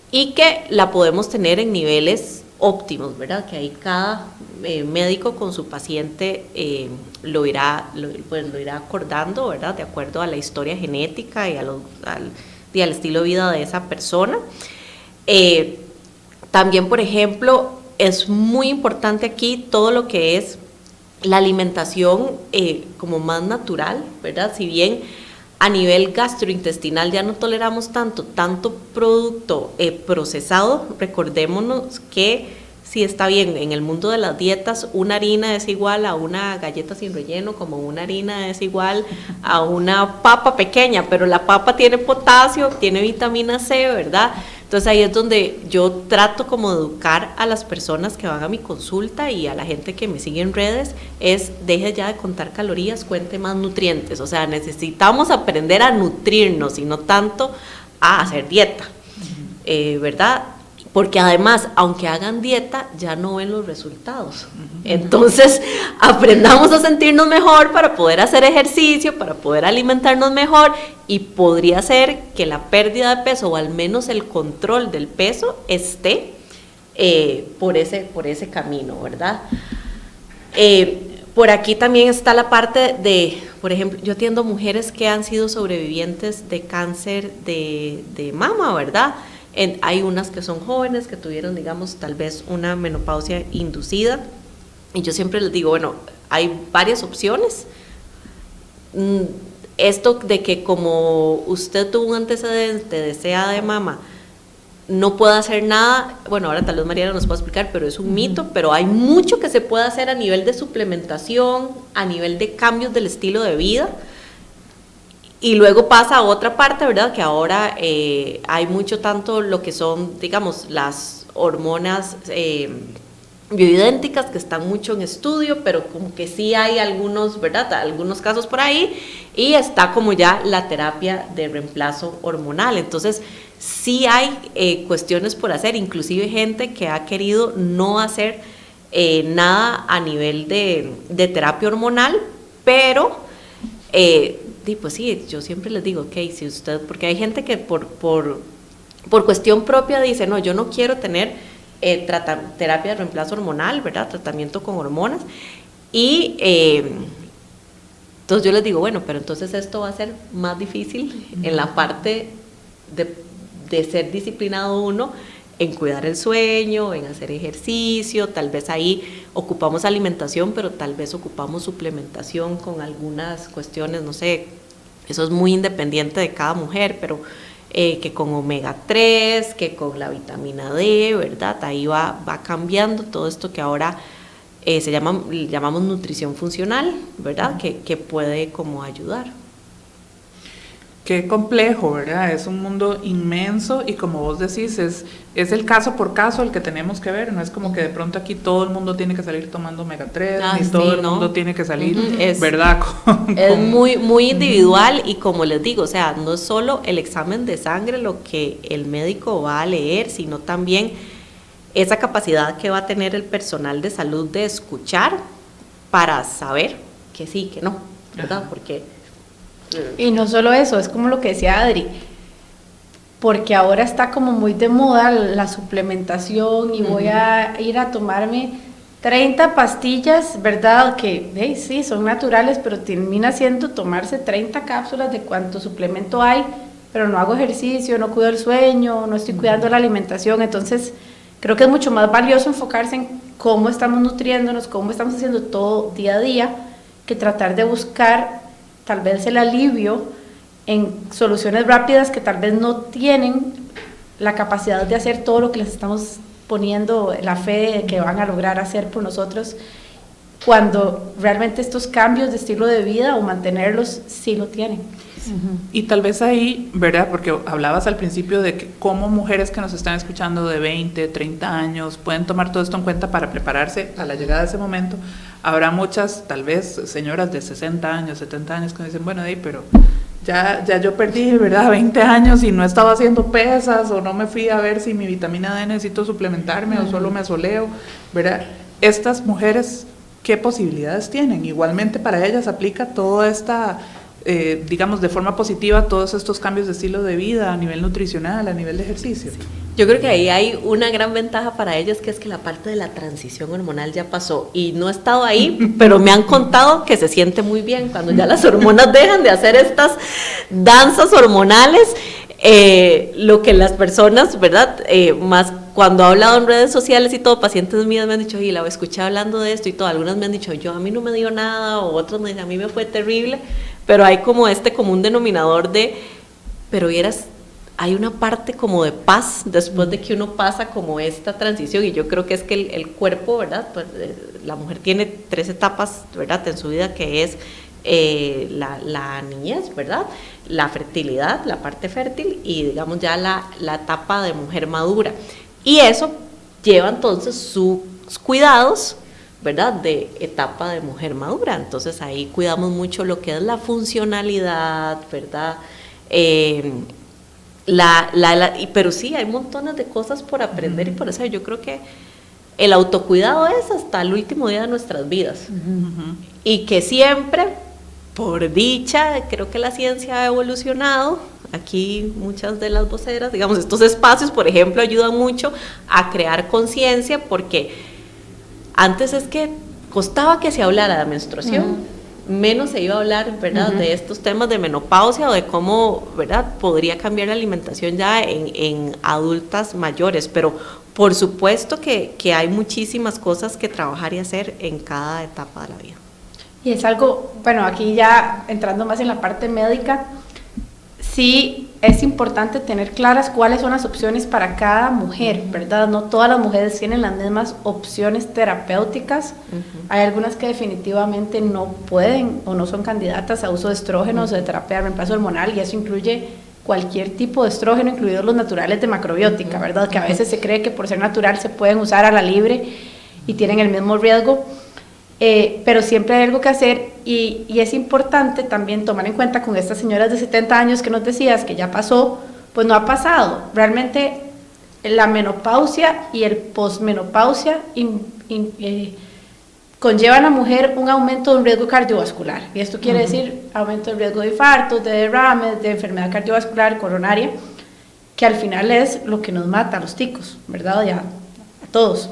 y que la podemos tener en niveles óptimos, ¿verdad? Que ahí cada médico con su paciente lo irá acordando, ¿verdad? De acuerdo a la historia genética y al estilo de vida de esa persona. También, por ejemplo, es muy importante aquí todo lo que es la alimentación como más natural, ¿verdad? Si bien a nivel gastrointestinal ya no toleramos tanto producto procesado, recordémonos que sí está bien, en el mundo de las dietas una harina es igual a una galleta sin relleno, como una harina es igual a una papa pequeña, pero la papa tiene potasio, tiene vitamina C, ¿verdad? Entonces ahí es donde yo trato como de educar a las personas que van a mi consulta y a la gente que me sigue en redes, es deje ya de contar calorías, cuente más nutrientes, o sea, necesitamos aprender a nutrirnos y no tanto a hacer dieta, ¿verdad? Porque además, aunque hagan dieta, ya no ven los resultados. Entonces, aprendamos a sentirnos mejor para poder hacer ejercicio, para poder alimentarnos mejor, y podría ser que la pérdida de peso, o al menos el control del peso, esté por ese camino, ¿verdad? Por aquí también está la parte de, por ejemplo, yo atiendo mujeres que han sido sobrevivientes de cáncer de mama, ¿verdad? Hay unas que son jóvenes, que tuvieron, digamos, tal vez una menopausia inducida, y yo siempre les digo, hay varias opciones. Esto de que como usted tuvo un antecedente de CA de mama, no puede hacer nada, ahora tal vez Mariana nos pueda explicar, pero es un mito, pero hay mucho que se puede hacer a nivel de suplementación, a nivel de cambios del estilo de vida. Y luego pasa a otra parte, ¿verdad? Que ahora hay mucho tanto lo que son, digamos, las hormonas bioidénticas que están mucho en estudio, pero como que sí hay algunos, ¿verdad? Algunos casos por ahí, y está como ya la terapia de reemplazo hormonal. Entonces, sí hay cuestiones por hacer, inclusive gente que ha querido no hacer nada a nivel de terapia hormonal, pero pues sí, yo siempre les digo, ok, si usted, porque hay gente que por cuestión propia dice, no, yo no quiero tener terapia de reemplazo hormonal, ¿verdad? Tratamiento con hormonas, y entonces yo les digo, pero entonces esto va a ser más difícil en la parte de ser disciplinado uno, en cuidar el sueño, en hacer ejercicio, tal vez ahí ocupamos alimentación, pero tal vez ocupamos suplementación con algunas cuestiones, no sé, eso es muy independiente de cada mujer, pero que con omega 3, que con la vitamina D, ¿verdad? Ahí va cambiando todo esto que ahora llamamos nutrición funcional, ¿verdad? Que puede como ayudar. Qué complejo, ¿verdad? Es un mundo inmenso y como vos decís, es el caso por caso el que tenemos que ver, no es como que de pronto aquí todo el mundo tiene que salir tomando omega 3, ni todo el mundo tiene que salir, ¿verdad? Es muy, muy individual, y como les digo, o sea, no es solo el examen de sangre lo que el médico va a leer, sino también esa capacidad que va a tener el personal de salud de escuchar para saber que sí, que no, ¿verdad? Porque y no solo eso, es como lo que decía Adri, porque ahora está como muy de moda la suplementación y voy a ir a tomarme 30 pastillas, ¿verdad? Que sí, son naturales, pero termina siendo tomarse 30 cápsulas de cuánto suplemento hay, pero no hago ejercicio, no cuido el sueño, no estoy cuidando la alimentación, entonces Creo que es mucho más valioso enfocarse en cómo estamos nutriéndonos, cómo estamos haciendo todo día a día, que tratar de buscar tal vez el alivio en soluciones rápidas que tal vez no tienen la capacidad de hacer todo lo que les estamos poniendo la fe de que van a lograr hacer por nosotros, cuando realmente estos cambios de estilo de vida o mantenerlos sí lo tienen. Y tal vez ahí, ¿verdad? Porque hablabas al principio de que cómo mujeres que nos están escuchando de 20, 30 años pueden tomar todo esto en cuenta para prepararse a la llegada de ese momento. Habrá muchas, tal vez, señoras de 60 años, 70 años que dicen, bueno, pero ya yo perdí, ¿verdad? 20 años y no estaba haciendo pesas, o no me fui a ver si mi vitamina D necesito suplementarme, o solo me asoleo, ¿verdad? Estas mujeres, ¿qué posibilidades tienen? Igualmente para ellas aplica toda esta... digamos, de forma positiva todos estos cambios de estilo de vida a nivel nutricional, a nivel de ejercicio. Sí. Yo creo que ahí hay una gran ventaja para ellas, que es que la parte de la transición hormonal ya pasó, y no he estado ahí, pero me han contado que se siente muy bien cuando ya las hormonas dejan de hacer estas danzas hormonales. Lo que las personas, ¿verdad? Más cuando he hablado en redes sociales y todo, pacientes mías me han dicho, y la escuché hablando de esto y todo, algunas me han dicho, a mí no me dio nada, o otros me dicen, a mí me fue terrible, pero hay como este común denominador de, pero vieras, hay una parte como de paz después de que uno pasa como esta transición, y yo creo que es que el cuerpo, ¿verdad? Pues, la mujer tiene 3 etapas, ¿verdad? En su vida, que es la niñez, ¿verdad? La fertilidad, la parte fértil, y digamos ya la etapa de mujer madura. Y eso lleva entonces sus cuidados, ¿verdad? De etapa de mujer madura. Entonces ahí cuidamos mucho lo que es la funcionalidad, ¿verdad? Pero sí, hay montones de cosas por aprender, y por eso yo creo que el autocuidado es hasta el último día de nuestras vidas. Y que siempre, por dicha, creo que la ciencia ha evolucionado. Aquí muchas de las voceras, digamos, estos espacios, por ejemplo, ayudan mucho a crear conciencia, porque antes es que costaba que se hablara de menstruación, menos se iba a hablar, ¿verdad? De estos temas de menopausia, o de cómo, ¿verdad? Podría cambiar la alimentación ya en adultas mayores, pero por supuesto que hay muchísimas cosas que trabajar y hacer en cada etapa de la vida. Y es algo, bueno, aquí ya entrando más en la parte médica, sí es importante tener claras cuáles son las opciones para cada mujer, ¿verdad? No todas las mujeres tienen las mismas opciones terapéuticas. Hay algunas que definitivamente no pueden o no son candidatas a uso de estrógenos o de terapia de reemplazo hormonal, y eso incluye cualquier tipo de estrógeno, incluidos los naturales de macrobiótica, ¿verdad? Que a veces se cree que por ser natural se pueden usar a la libre y tienen el mismo riesgo. Pero siempre hay algo que hacer, y es importante también tomar en cuenta con estas señoras de 70 años que nos decías que ya pasó, pues no ha pasado. Realmente la menopausia y el posmenopausia conlleva a la mujer un aumento de un riesgo cardiovascular, y esto quiere decir aumento del riesgo de infartos, de derrames, de enfermedad cardiovascular coronaria, que al final es lo que nos mata a los ticos, ¿verdad? Ya a todos.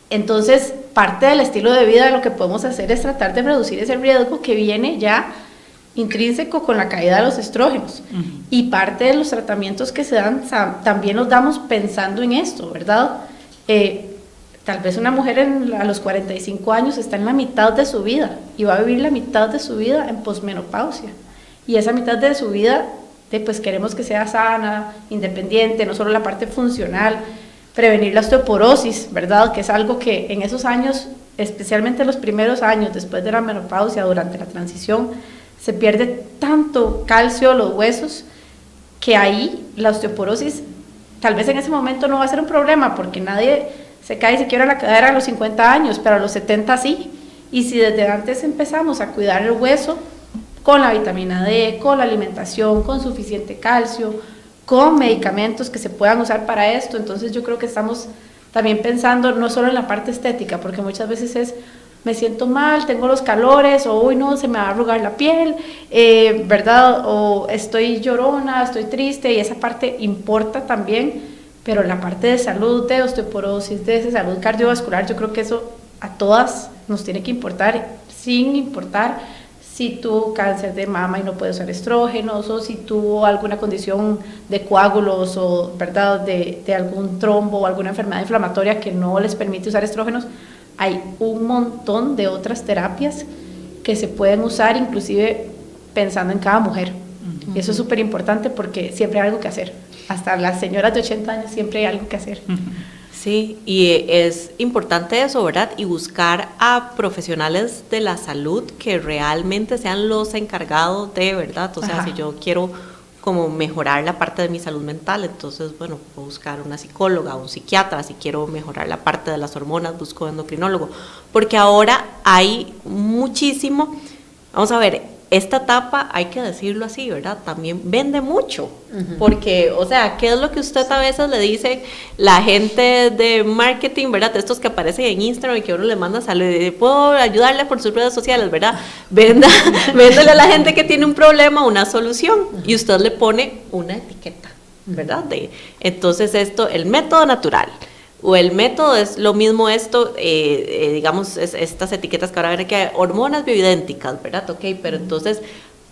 Entonces, parte del estilo de vida, lo que podemos hacer es tratar de reducir ese riesgo que viene ya intrínseco con la caída de los estrógenos. Y parte de los tratamientos que se dan también los damos pensando en esto, ¿verdad? Tal vez una mujer a los 45 años está en la mitad de su vida y va a vivir la mitad de su vida en posmenopausia. Y esa mitad de su vida, pues queremos que sea sana, independiente, no solo la parte funcional, prevenir la osteoporosis, ¿verdad? Que es algo que en esos años, especialmente los primeros años después de la menopausia, durante la transición, se pierde tanto calcio de los huesos, que ahí la osteoporosis tal vez en ese momento no va a ser un problema, porque nadie se cae y se quiebra la cadera a los 50 años, pero a los 70 sí. Y si desde antes empezamos a cuidar el hueso con la vitamina D, con la alimentación, con suficiente calcio, con medicamentos que se puedan usar para esto, entonces yo creo que estamos también pensando no solo en la parte estética, porque muchas veces es, me siento mal, tengo los calores, o uy no, se me va a arrugar la piel, ¿verdad? O estoy llorona, estoy triste, y esa parte importa también, pero la parte de salud, de osteoporosis, de salud cardiovascular, yo creo que eso a todas nos tiene que importar, sin importar si tuvo cáncer de mama y no puede usar estrógenos, o si tuvo alguna condición de coágulos o, ¿verdad?, de algún trombo o alguna enfermedad inflamatoria que no les permite usar estrógenos. Hay un montón de otras terapias que se pueden usar, inclusive pensando en cada mujer. Y eso es súper importante porque siempre hay algo que hacer. Hasta las señoras de 80 años siempre hay algo que hacer. Sí, y es importante eso, ¿verdad? Y buscar a profesionales de la salud que realmente sean los encargados de, ¿verdad? O sea, si yo quiero como mejorar la parte de mi salud mental, entonces, bueno, puedo buscar una psicóloga, un psiquiatra. Si quiero mejorar la parte de las hormonas, busco endocrinólogo. Porque ahora hay muchísimo, vamos a ver, esta etapa, hay que decirlo así, ¿verdad? También vende mucho, porque, o sea, ¿qué es lo que usted a veces le dice la gente de marketing, ¿verdad? Estos que aparecen en Instagram y que uno le manda saludos, puedo ayudarle por sus redes sociales, ¿verdad? Véndele a la gente que tiene un problema una solución, y usted le pone una etiqueta, ¿verdad? Entonces esto, el método natural, o el método es lo mismo esto, digamos, estas etiquetas que ahora ven que hay hormonas bioidénticas, ¿verdad? Ok, pero entonces,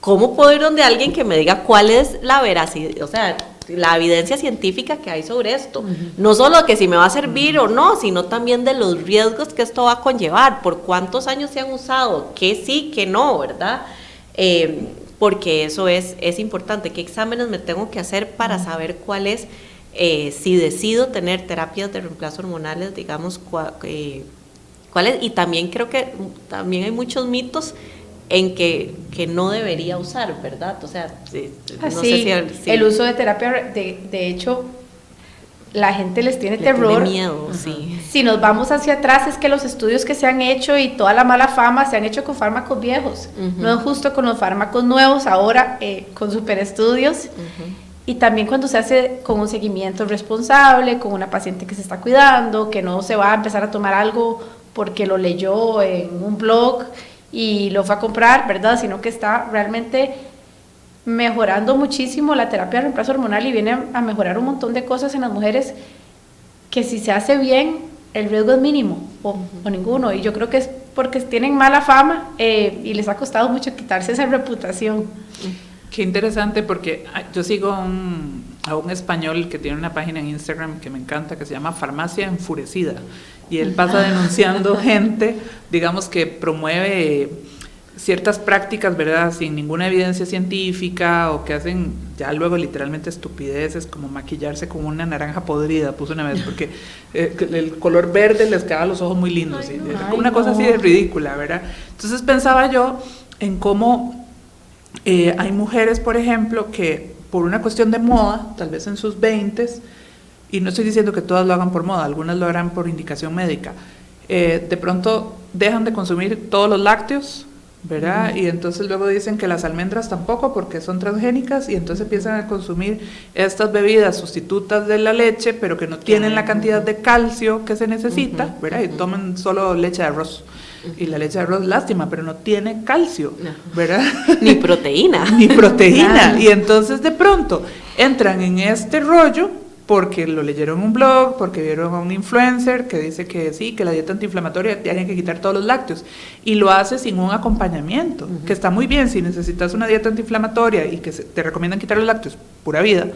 ¿cómo puedo ir donde alguien que me diga cuál es la veracidad, o sea, la evidencia científica que hay sobre esto? No solo que si me va a servir o no, sino también de los riesgos que esto va a conllevar, por cuántos años se han usado, qué sí, qué no, ¿verdad? Porque eso es importante. ¿Qué exámenes me tengo que hacer para saber cuál es? Si decido tener terapias de reemplazo hormonales, digamos, ¿cuáles? Y también creo que también hay muchos mitos en que no debería usar, ¿verdad? O sea, no sé si el uso de terapia, de hecho, la gente les tiene terror. Tiene miedo, sí. Si nos vamos hacia atrás, es que los estudios que se han hecho y toda la mala fama se han hecho con fármacos viejos. No es justo con los fármacos nuevos, ahora con superestudios. Y también cuando se hace con un seguimiento responsable, con una paciente que se está cuidando, que no se va a empezar a tomar algo porque lo leyó en un blog y lo fue a comprar, ¿verdad? Sino que está realmente mejorando muchísimo la terapia de reemplazo hormonal y viene a mejorar un montón de cosas en las mujeres que si se hace bien, el riesgo es mínimo o ninguno. Y yo creo que es porque tienen mala fama y les ha costado mucho quitarse esa reputación. Qué interesante, porque yo sigo a un español que tiene una página en Instagram que me encanta, que se llama Farmacia Enfurecida, y él pasa denunciando gente, digamos, que promueve ciertas prácticas, ¿verdad?, sin ninguna evidencia científica, o que hacen ya luego literalmente estupideces, como maquillarse con una naranja podrida, puso una vez, porque el color verde les quedaba los ojos muy lindos, ¿sí? Una cosa así de ridícula, ¿verdad? Entonces pensaba yo en cómo hay mujeres, por ejemplo, que por una cuestión de moda, tal vez en sus 20s, y no estoy diciendo que todas lo hagan por moda, algunas lo harán por indicación médica, de pronto dejan de consumir todos los lácteos, ¿verdad? Y entonces luego dicen que las almendras tampoco porque son transgénicas, y entonces empiezan a consumir estas bebidas sustitutas de la leche, pero que no tienen la cantidad de calcio que se necesita, ¿verdad? Y toman solo leche de arroz. Y la leche de arroz, lástima, pero no tiene calcio, ¿verdad? Ni proteína. Ni proteína. Y entonces de pronto entran en este rollo porque lo leyeron en un blog, porque vieron a un influencer que dice que sí, que la dieta antiinflamatoria tiene que quitar todos los lácteos, y lo hace sin un acompañamiento, que está muy bien si necesitas una dieta antiinflamatoria y que te recomiendan quitar los lácteos, pura vida,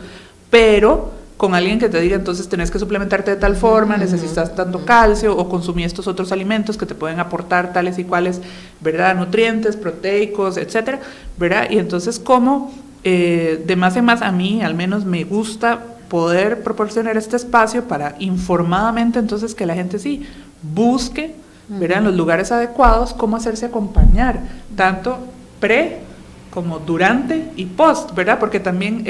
pero con alguien que te diga, entonces tenés que suplementarte de tal forma, necesitas tanto calcio, o consumir estos otros alimentos que te pueden aportar tales y cuales, ¿verdad?, nutrientes, proteicos, etcétera, ¿verdad? Y entonces, como de más en más, a mí al menos me gusta poder proporcionar este espacio para informadamente, entonces, que la gente sí busque, ¿verdad?, en los lugares adecuados cómo hacerse acompañar, tanto como durante y post, ¿verdad? Porque también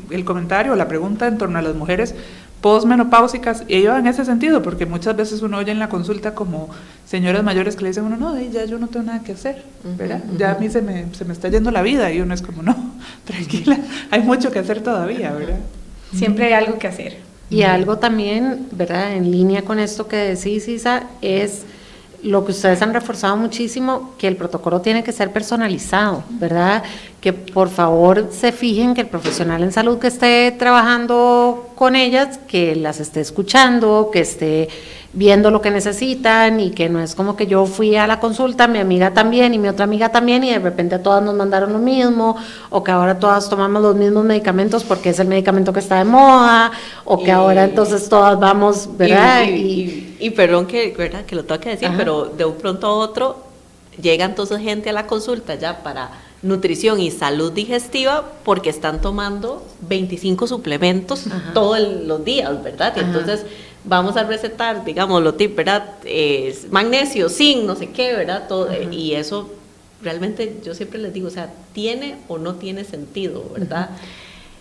el comentario, la pregunta en torno a las mujeres postmenopáusicas, ello en ese sentido, porque muchas veces uno oye en la consulta como señoras mayores que le dicen, no, ya yo no tengo nada que hacer, ¿verdad? Ya a mí se me está yendo la vida, y uno es como, no, tranquila, hay mucho que hacer todavía, ¿verdad? Siempre hay algo que hacer. Y algo también, ¿verdad?, en línea con esto que decís, Isa, es lo que ustedes han reforzado muchísimo, que el protocolo tiene que ser personalizado, ¿verdad? Que por favor se fijen que el profesional en salud que esté trabajando con ellas, que las esté escuchando, que esté viendo lo que necesitan y que no es como que yo fui a la consulta, mi amiga también y mi otra amiga también y de repente a todas nos mandaron lo mismo, o que ahora todas tomamos los mismos medicamentos porque es el medicamento que está de moda, o que ahora entonces todas vamos, ¿verdad? Y perdón ¿verdad? Que lo tengo que decir, Ajá. pero de un pronto a otro llega entonces gente a la consulta ya para nutrición y salud digestiva porque están tomando 25 suplementos todos los días, ¿verdad? Y Ajá. entonces vamos a recetar, digamos, lo tipo, ¿verdad? Magnesio, zinc, no sé qué, ¿verdad? Todo, y eso realmente yo siempre les digo, o sea, ¿tiene o no tiene sentido, verdad?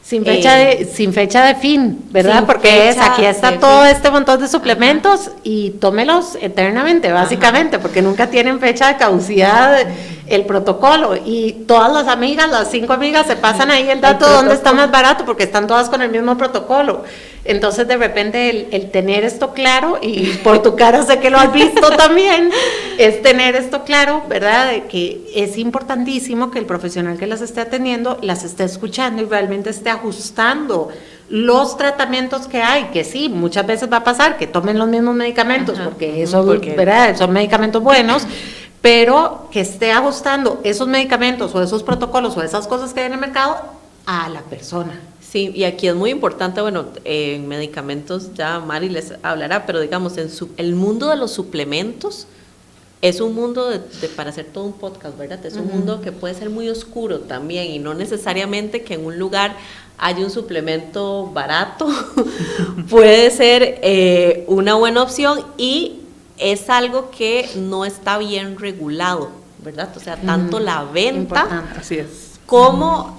Sin fecha de fin, ¿verdad? Sin Porque fecha aquí está de todo fin. este montón de suplementos y tómelos eternamente, básicamente, porque nunca tienen fecha de caducidad el protocolo. Y todas las amigas, las 5 amigas, se pasan ahí el dato de dónde está más barato, porque están todas con el mismo protocolo. Entonces, de repente, el tener esto claro, y por tu cara sé que lo has visto también, es tener esto claro, ¿verdad? De que es importantísimo que el profesional que las esté atendiendo las esté escuchando y realmente esté ajustando los tratamientos que hay, que sí, muchas veces va a pasar que tomen los mismos medicamentos, porque eso, ¿verdad? Son medicamentos buenos, pero que esté ajustando esos medicamentos o esos protocolos o esas cosas que hay en el mercado a la persona. Sí, y aquí es muy importante, bueno, en medicamentos ya Mari les hablará, pero digamos, el mundo de los suplementos es un mundo para hacer todo un podcast, ¿verdad? Es un mundo que puede ser muy oscuro también y no necesariamente que en un lugar haya un suplemento barato, puede ser una buena opción y es algo que no está bien regulado, ¿verdad? O sea, tanto la venta... Importante. Así es. Como,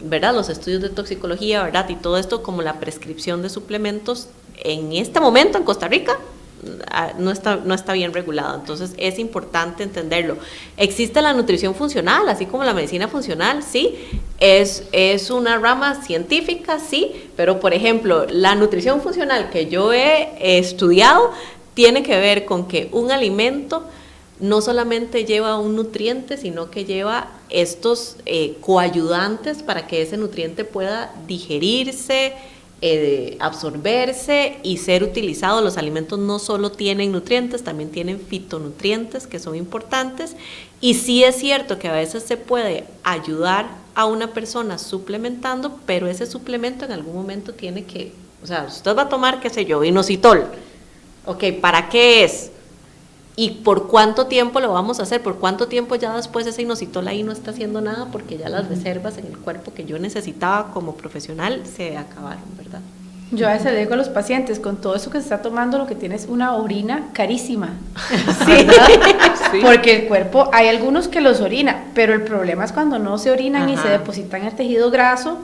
¿verdad? Los estudios de toxicología, ¿verdad? Y todo esto como la prescripción de suplementos en este momento en Costa Rica no está bien regulado. Entonces es importante entenderlo. Existe la nutrición funcional, así como la medicina funcional, sí. Es una rama científica, sí. Pero, por ejemplo, la nutrición funcional que yo he estudiado tiene que ver con que un alimento no solamente lleva un nutriente, sino que lleva estos coayudantes para que ese nutriente pueda digerirse, absorberse y ser utilizado. Los alimentos no solo tienen nutrientes, también tienen fitonutrientes que son importantes. Y sí es cierto que a veces se puede ayudar a una persona suplementando, pero ese suplemento en algún momento tiene que, o sea, usted va a tomar, qué sé yo, inositol. Ok, ¿para qué es? ¿Y por cuánto tiempo lo vamos a hacer? ¿Por cuánto tiempo ya después ese inositol ahí no está haciendo nada? Porque ya las reservas en el cuerpo que yo necesitaba como profesional se acabaron, ¿verdad? Yo a veces le digo a los pacientes, con todo eso que se está tomando, lo que tienes es una orina carísima. Sí. Sí. Porque el cuerpo, hay algunos que los orina, pero el problema es cuando no se orinan y Ajá. se depositan en el tejido graso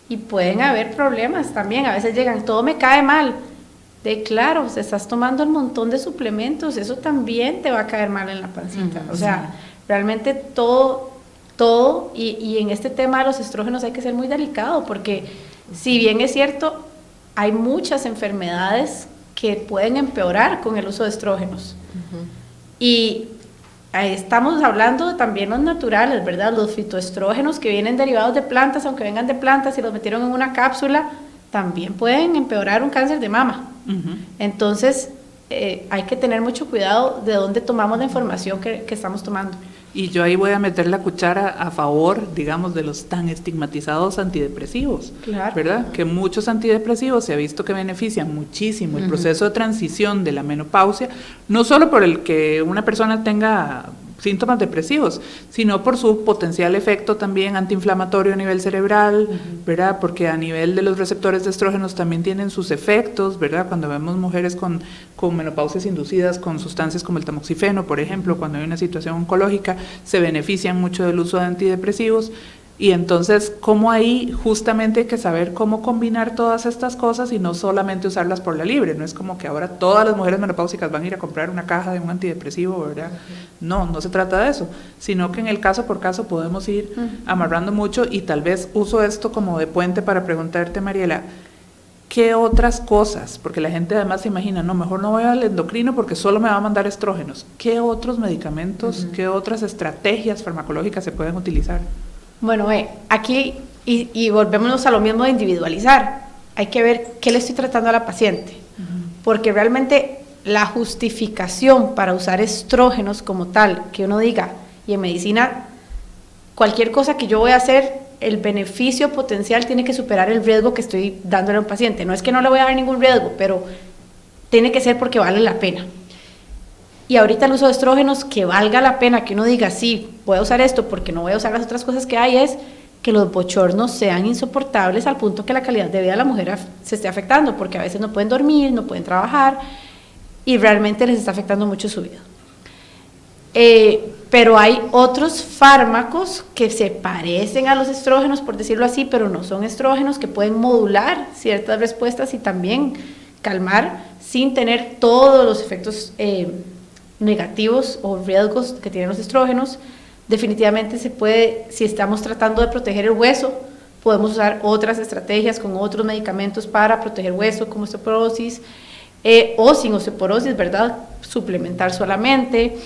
y pueden haber problemas también. A veces llegan, todo me cae mal. Claro, se estás tomando un montón de suplementos, eso también te va a caer mal en la pancita. O sea, realmente todo, y en este tema de los estrógenos hay que ser muy delicado, porque si bien es cierto, hay muchas enfermedades que pueden empeorar con el uso de estrógenos. Y estamos hablando también los naturales, ¿verdad? Los fitoestrógenos que vienen derivados de plantas, aunque vengan de plantas y los metieron en una cápsula, también pueden empeorar un cáncer de mama. Entonces, hay que tener mucho cuidado de dónde tomamos la información que estamos tomando. Y yo ahí voy a meter la cuchara a favor, digamos, de los tan estigmatizados antidepresivos, Claro. ¿verdad? Que muchos antidepresivos se ha visto que benefician muchísimo el proceso de transición de la menopausia, no solo por el que una persona tenga síntomas depresivos, sino por su potencial efecto también antiinflamatorio a nivel cerebral, ¿verdad? Porque a nivel de los receptores de estrógenos también tienen sus efectos, ¿verdad? Cuando vemos mujeres con menopausias inducidas con sustancias como el tamoxifeno, por ejemplo, cuando hay una situación oncológica, se benefician mucho del uso de antidepresivos. Y entonces, ¿cómo ahí justamente hay que saber cómo combinar todas estas cosas y no solamente usarlas por la libre? No es como que ahora todas las mujeres menopáusicas van a ir a comprar una caja de un antidepresivo, ¿verdad? No se trata de eso, sino que en el caso por caso podemos ir amarrando mucho y tal vez uso esto como de puente para preguntarte, Mariela, ¿qué otras cosas? Porque la gente además se imagina, no, mejor no voy al endocrino porque solo me va a mandar estrógenos. ¿Qué otros medicamentos, qué otras estrategias farmacológicas se pueden utilizar? Bueno, aquí, y volvémonos a lo mismo de individualizar, hay que ver qué le estoy tratando a la paciente, porque realmente la justificación para usar estrógenos como tal, que uno diga, y en medicina, cualquier cosa que yo voy a hacer, el beneficio potencial tiene que superar el riesgo que estoy dándole a un paciente. No es que no le voy a dar ningún riesgo, pero tiene que ser porque vale la pena. Y ahorita el uso de estrógenos, que valga la pena, que uno diga, sí, voy a usar esto porque no voy a usar las otras cosas que hay, es que los bochornos sean insoportables al punto que la calidad de vida de la mujer se esté afectando, porque a veces no pueden dormir, no pueden trabajar, y realmente les está afectando mucho su vida. Pero hay otros fármacos que se parecen a los estrógenos, por decirlo así, pero no son estrógenos, que pueden modular ciertas respuestas y también calmar sin tener todos los efectos negativos o riesgos que tienen los estrógenos. Definitivamente se puede, si estamos tratando de proteger el hueso, podemos usar otras estrategias con otros medicamentos para proteger hueso, como osteoporosis, o sin osteoporosis, ¿verdad? Suplementar solamente.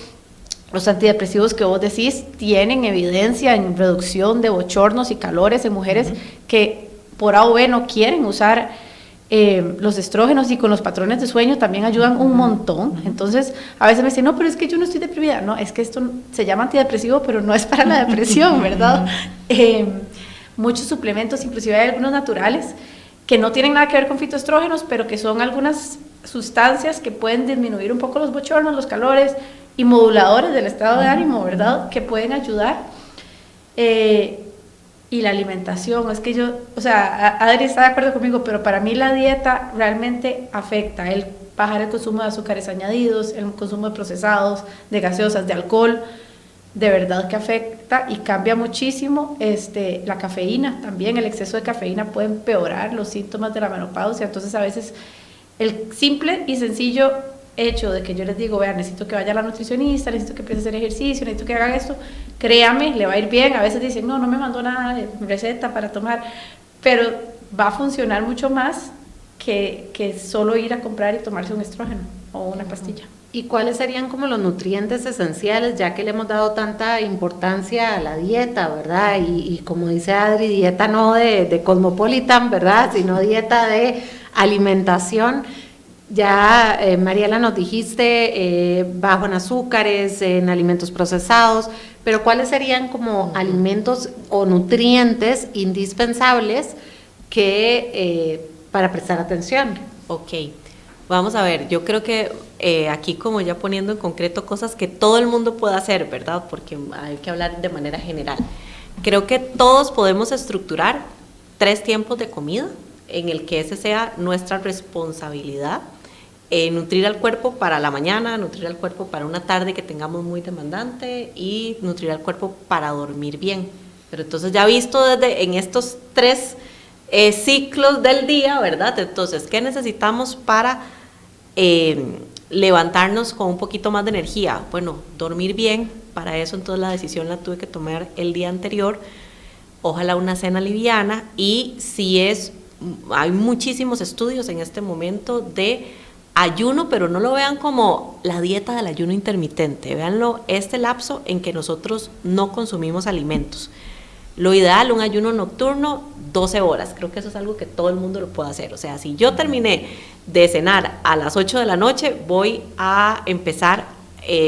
Los antidepresivos que vos decís tienen evidencia en reducción de bochornos y calores en mujeres que por A o B no quieren usar los estrógenos, y con los patrones de sueño también ayudan un montón. Entonces, a veces me dicen, no, pero es que yo no estoy deprimida. No, es que esto se llama antidepresivo, pero no es para la depresión, ¿verdad? Muchos suplementos, inclusive hay algunos naturales, que no tienen nada que ver con fitoestrógenos, pero que son algunas sustancias que pueden disminuir un poco los bochornos, los calores, y moduladores del estado de ánimo, ¿verdad? Que pueden ayudar. Y la alimentación, es que yo, o sea, Adri está de acuerdo conmigo, pero para mí la dieta realmente afecta el bajar el consumo de azúcares añadidos, el consumo de procesados, de gaseosas, de alcohol, de verdad que afecta y cambia muchísimo. La cafeína también, el exceso de cafeína puede empeorar los síntomas de la menopausia. Entonces, a veces el simple y sencillo hecho de que yo les digo, vean, necesito que vaya a la nutricionista, necesito que empiece a hacer ejercicio, necesito que hagan esto, créame, le va a ir bien. A veces dicen, no me mandó nada de receta para tomar, pero va a funcionar mucho más que solo ir a comprar y tomarse un estrógeno o una pastilla. ¿Y cuáles serían como los nutrientes esenciales, ya que le hemos dado tanta importancia a la dieta, ¿verdad? Y como dice Adri, dieta no de Cosmopolitan, ¿verdad? Sino dieta de alimentación. Ya, Mariela, nos dijiste bajo en azúcares, en alimentos procesados, pero ¿cuáles serían como alimentos o nutrientes indispensables que para prestar atención? Ok, vamos a ver, yo creo que aquí como ya poniendo en concreto cosas que todo el mundo puede hacer, ¿verdad? Porque hay que hablar de manera general. Creo que todos podemos estructurar 3 tiempos de comida en el que ese sea nuestra responsabilidad. Nutrir al cuerpo para la mañana, nutrir al cuerpo para una tarde que tengamos muy demandante y nutrir al cuerpo para dormir bien. Pero entonces ya visto desde en estos 3 ciclos del día, ¿verdad? Entonces, ¿qué necesitamos para levantarnos con un poquito más de energía? Bueno, dormir bien. Para eso entonces la decisión la tuve que tomar el día anterior. Ojalá una cena liviana, y hay muchísimos estudios en este momento de ayuno, pero no lo vean como la dieta del ayuno intermitente, véanlo este lapso en que nosotros no consumimos alimentos. Lo ideal, un ayuno nocturno, 12 horas, creo que eso es algo que todo el mundo lo puede hacer. O sea, si yo terminé de cenar a las 8 de la noche, voy a empezar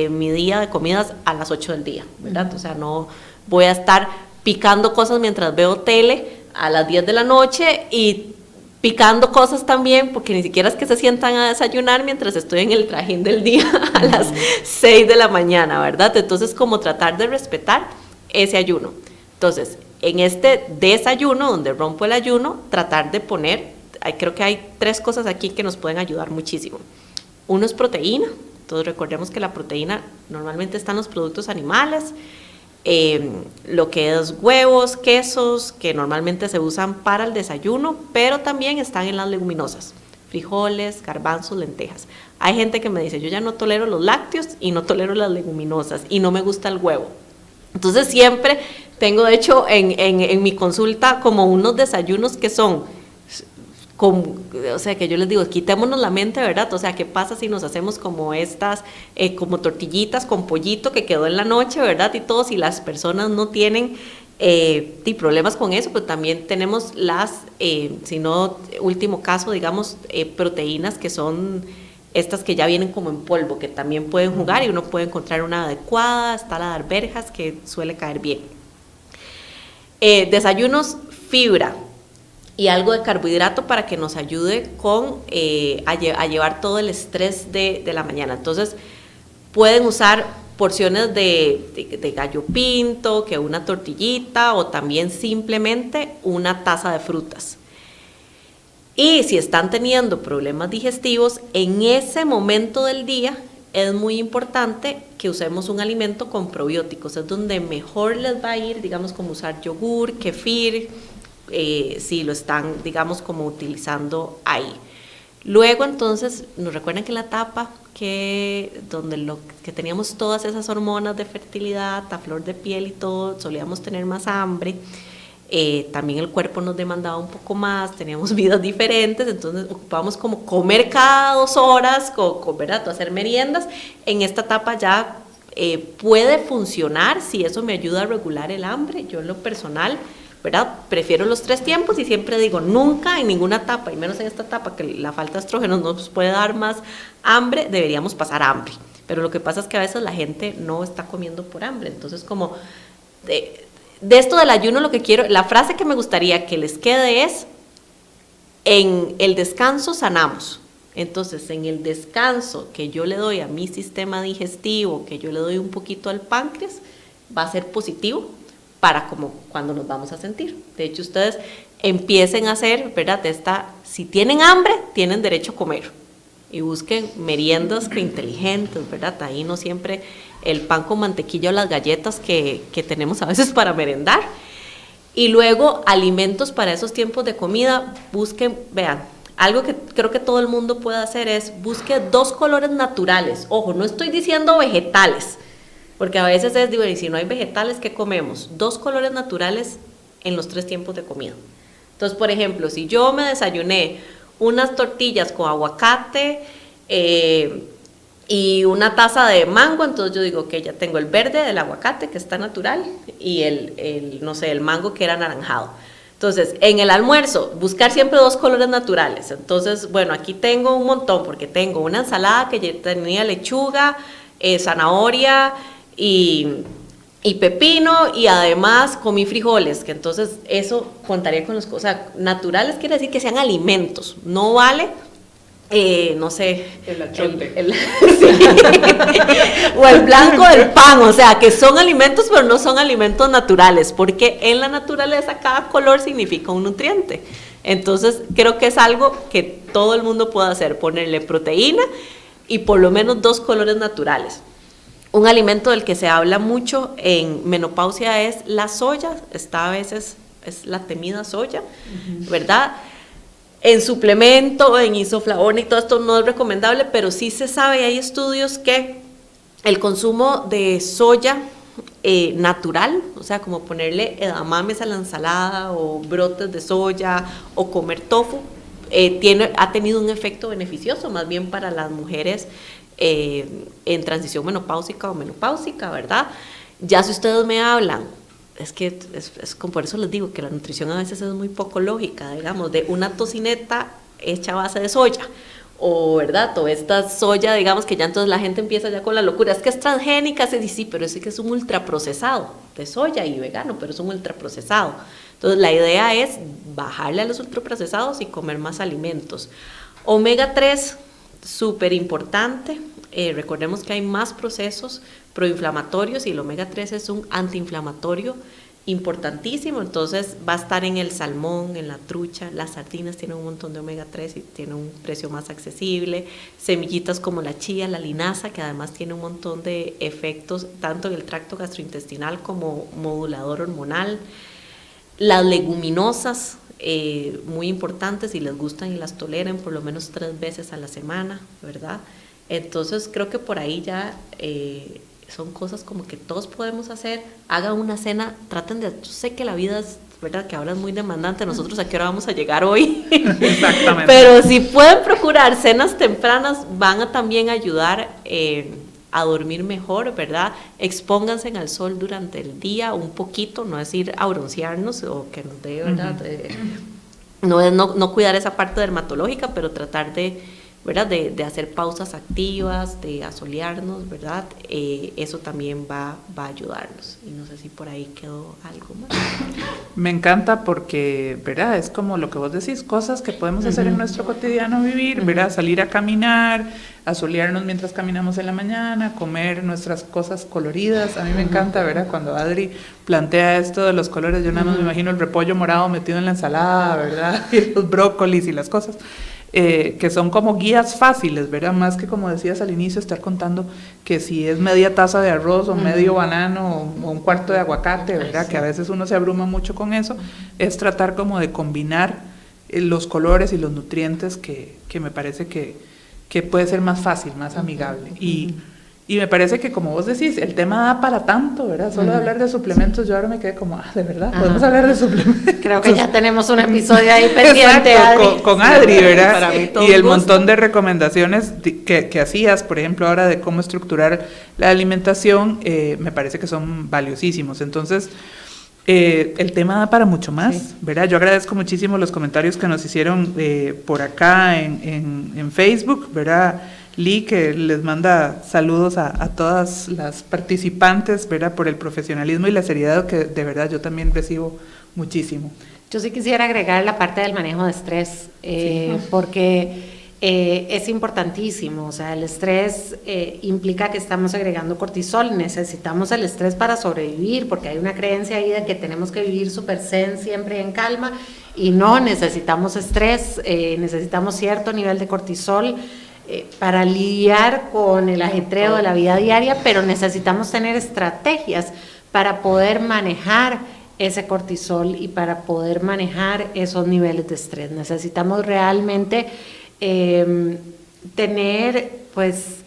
mi día de comidas a las 8 del día, ¿verdad? O sea, no voy a estar picando cosas mientras veo tele a las 10 de la noche y picando cosas también, porque ni siquiera es que se sientan a desayunar mientras estoy en el trajín del día a las 6 de la mañana, ¿verdad? Entonces, como tratar de respetar ese ayuno. Entonces, en este desayuno, donde rompo el ayuno, tratar de poner, creo que hay 3 cosas aquí que nos pueden ayudar muchísimo. Uno es proteína. Entonces, recordemos que la proteína normalmente está en los productos animales, lo que es huevos, quesos, que normalmente se usan para el desayuno, pero también están en las leguminosas, frijoles, garbanzos, lentejas. Hay gente que me dice, yo ya no tolero los lácteos y no tolero las leguminosas y no me gusta el huevo. Entonces siempre tengo, de hecho, en mi consulta como unos desayunos que son o sea, que yo les digo, quitémonos la mente, ¿verdad? O sea, ¿qué pasa si nos hacemos como estas, como tortillitas con pollito que quedó en la noche, ¿verdad? Y todo, si las personas no tienen problemas con eso, pues también tenemos las, si no, último caso, digamos, proteínas que son estas que ya vienen como en polvo, que también pueden jugar y uno puede encontrar una adecuada, está la de arvejas que suele caer bien. Desayunos, fibra y algo de carbohidrato para que nos ayude a llevar todo el estrés de la mañana. Entonces, pueden usar porciones de gallo pinto, que una tortillita o también simplemente una taza de frutas. Y si están teniendo problemas digestivos, en ese momento del día es muy importante que usemos un alimento con probióticos, es donde mejor les va a ir, digamos, como usar yogur, kefir, si lo están, digamos, como utilizando ahí. Luego, entonces, nos recuerdan que la etapa donde que teníamos todas esas hormonas de fertilidad, a flor de piel y todo, solíamos tener más hambre, también el cuerpo nos demandaba un poco más, teníamos vidas diferentes, entonces ocupábamos como comer cada 2 horas, ¿verdad? Hacer meriendas. En esta etapa ya puede funcionar si eso me ayuda a regular el hambre. Yo en lo personal, ¿verdad? Prefiero los 3 tiempos y siempre digo, nunca en ninguna etapa, y menos en esta etapa que la falta de estrógenos nos puede dar más hambre, deberíamos pasar hambre. Pero lo que pasa es que a veces la gente no está comiendo por hambre. Entonces, como de esto del ayuno, lo que quiero, la frase que me gustaría que les quede es, en el descanso sanamos. Entonces, en el descanso que yo le doy a mi sistema digestivo, que yo le doy un poquito al páncreas, va a ser positivo para como cuando nos vamos a sentir. De hecho, ustedes empiecen a hacer, ¿verdad? Si tienen hambre, tienen derecho a comer. Y busquen meriendas inteligentes, ¿verdad? Ahí no siempre el pan con mantequilla o las galletas que tenemos a veces para merendar. Y luego, alimentos para esos tiempos de comida, busquen, vean, algo que creo que todo el mundo puede hacer es, busque 2 colores naturales. Ojo, no estoy diciendo vegetales, porque a veces es, digo, y si no hay vegetales, ¿qué comemos? 2 colores naturales en los 3 tiempos de comida. Entonces, por ejemplo, si yo me desayuné unas tortillas con aguacate y una taza de mango, entonces yo digo que ya tengo el verde del aguacate, que está natural, y el mango que era anaranjado. Entonces, en el almuerzo, buscar siempre 2 colores naturales. Entonces, bueno, aquí tengo un montón, porque tengo una ensalada que ya tenía lechuga, zanahoria y pepino, y además comí frijoles, que entonces eso contaría con o sea, naturales quiere decir que sean alimentos, no vale, no sé, el achiote. Sí. O el blanco del pan, o sea, que son alimentos, pero no son alimentos naturales, porque en la naturaleza cada color significa un nutriente. Entonces, creo que es algo que todo el mundo puede hacer, ponerle proteína y por lo menos 2 colores naturales. Un alimento del que se habla mucho en menopausia es la soya, a veces es la temida soya, ¿verdad? En suplemento, en isoflavona y todo esto no es recomendable, pero sí se sabe, hay estudios que el consumo de soya natural, o sea, como ponerle edamames a la ensalada o brotes de soya o comer tofu, ha tenido un efecto beneficioso más bien para las mujeres en transición menopáusica o menopáusica, ¿verdad? Ya si ustedes me hablan, es que es como por eso les digo que la nutrición a veces es muy poco lógica, digamos, de una tocineta hecha a base de soya, o verdad, o esta soya, digamos, que ya entonces la gente empieza ya con la locura, es que es transgénica, se dice, sí, pero es que es un ultraprocesado de soya y vegano, pero es un ultraprocesado. Entonces la idea es bajarle a los ultraprocesados y comer más alimentos. Omega 3, súper importante. Recordemos que hay más procesos proinflamatorios y el omega 3 es un antiinflamatorio importantísimo, entonces va a estar en el salmón, en la trucha, las sardinas tienen un montón de omega 3 y tienen un precio más accesible, semillitas como la chía, la linaza, que además tiene un montón de efectos tanto en el tracto gastrointestinal como modulador hormonal, las leguminosas, muy importantes, si les gustan y las toleren por lo menos 3 veces a la semana, ¿verdad? Entonces creo que por ahí ya son cosas como que todos podemos hacer. Hagan una cena, yo sé que la vida es ¿verdad? Que ahora es muy demandante, nosotros a qué hora vamos a llegar hoy. Exactamente. Pero si pueden procurar cenas tempranas, van a también ayudar a dormir mejor, ¿verdad? Expónganse al sol durante el día un poquito, no es ir a broncearnos o que nos dé, ¿verdad? No cuidar esa parte dermatológica, pero tratar de, ¿verdad? De hacer pausas activas, de asolearnos, ¿verdad? Eso también va a ayudarnos. Y no sé si por ahí quedó algo más. Me encanta porque, ¿verdad? Es como lo que vos decís, cosas que podemos hacer en nuestro cotidiano vivir, ¿verdad? Salir a caminar, asolearnos mientras caminamos en la mañana, comer nuestras cosas coloridas. A mí me encanta, ¿verdad? Cuando Adri plantea esto de los colores, yo nada más me imagino el repollo morado metido en la ensalada, ¿verdad? Y los brócolis y las cosas. Que son como guías fáciles, ¿verdad? Más que, como decías al inicio, estar contando que si es media taza de arroz o medio banano o un cuarto de aguacate, ¿verdad? Que a veces uno se abruma mucho con eso, es tratar como de combinar los colores y los nutrientes que me parece que puede ser más fácil, más amigable. Y me parece que, como vos decís, el tema da para tanto, ¿verdad? Solo de hablar de suplementos, yo ahora me quedé como, ¿de verdad? ¿Podemos hablar de suplementos? Creo que ya tenemos un episodio ahí pendiente, Exacto, Adri. con Adri, ¿verdad? Para mí todo Y el un gusto. montón de recomendaciones que hacías, por ejemplo, ahora de cómo estructurar la alimentación, me parece que son valiosísimos. Entonces, el tema da para mucho más, ¿verdad? Yo agradezco muchísimo los comentarios que nos hicieron por acá en Facebook, ¿verdad? Lee, que les manda saludos a todas las participantes, ¿verdad? Por el profesionalismo y la seriedad que de verdad yo también recibo muchísimo. Yo sí quisiera agregar la parte del manejo de estrés, porque es importantísimo. O sea, el estrés implica que estamos agregando cortisol, necesitamos el estrés para sobrevivir, porque hay una creencia ahí de que tenemos que vivir súper zen, siempre en calma, y no, necesitamos estrés, necesitamos cierto nivel de cortisol para lidiar con el ajetreo de la vida diaria, pero necesitamos tener estrategias para poder manejar ese cortisol y para poder manejar esos niveles de estrés. Necesitamos realmente tener, pues,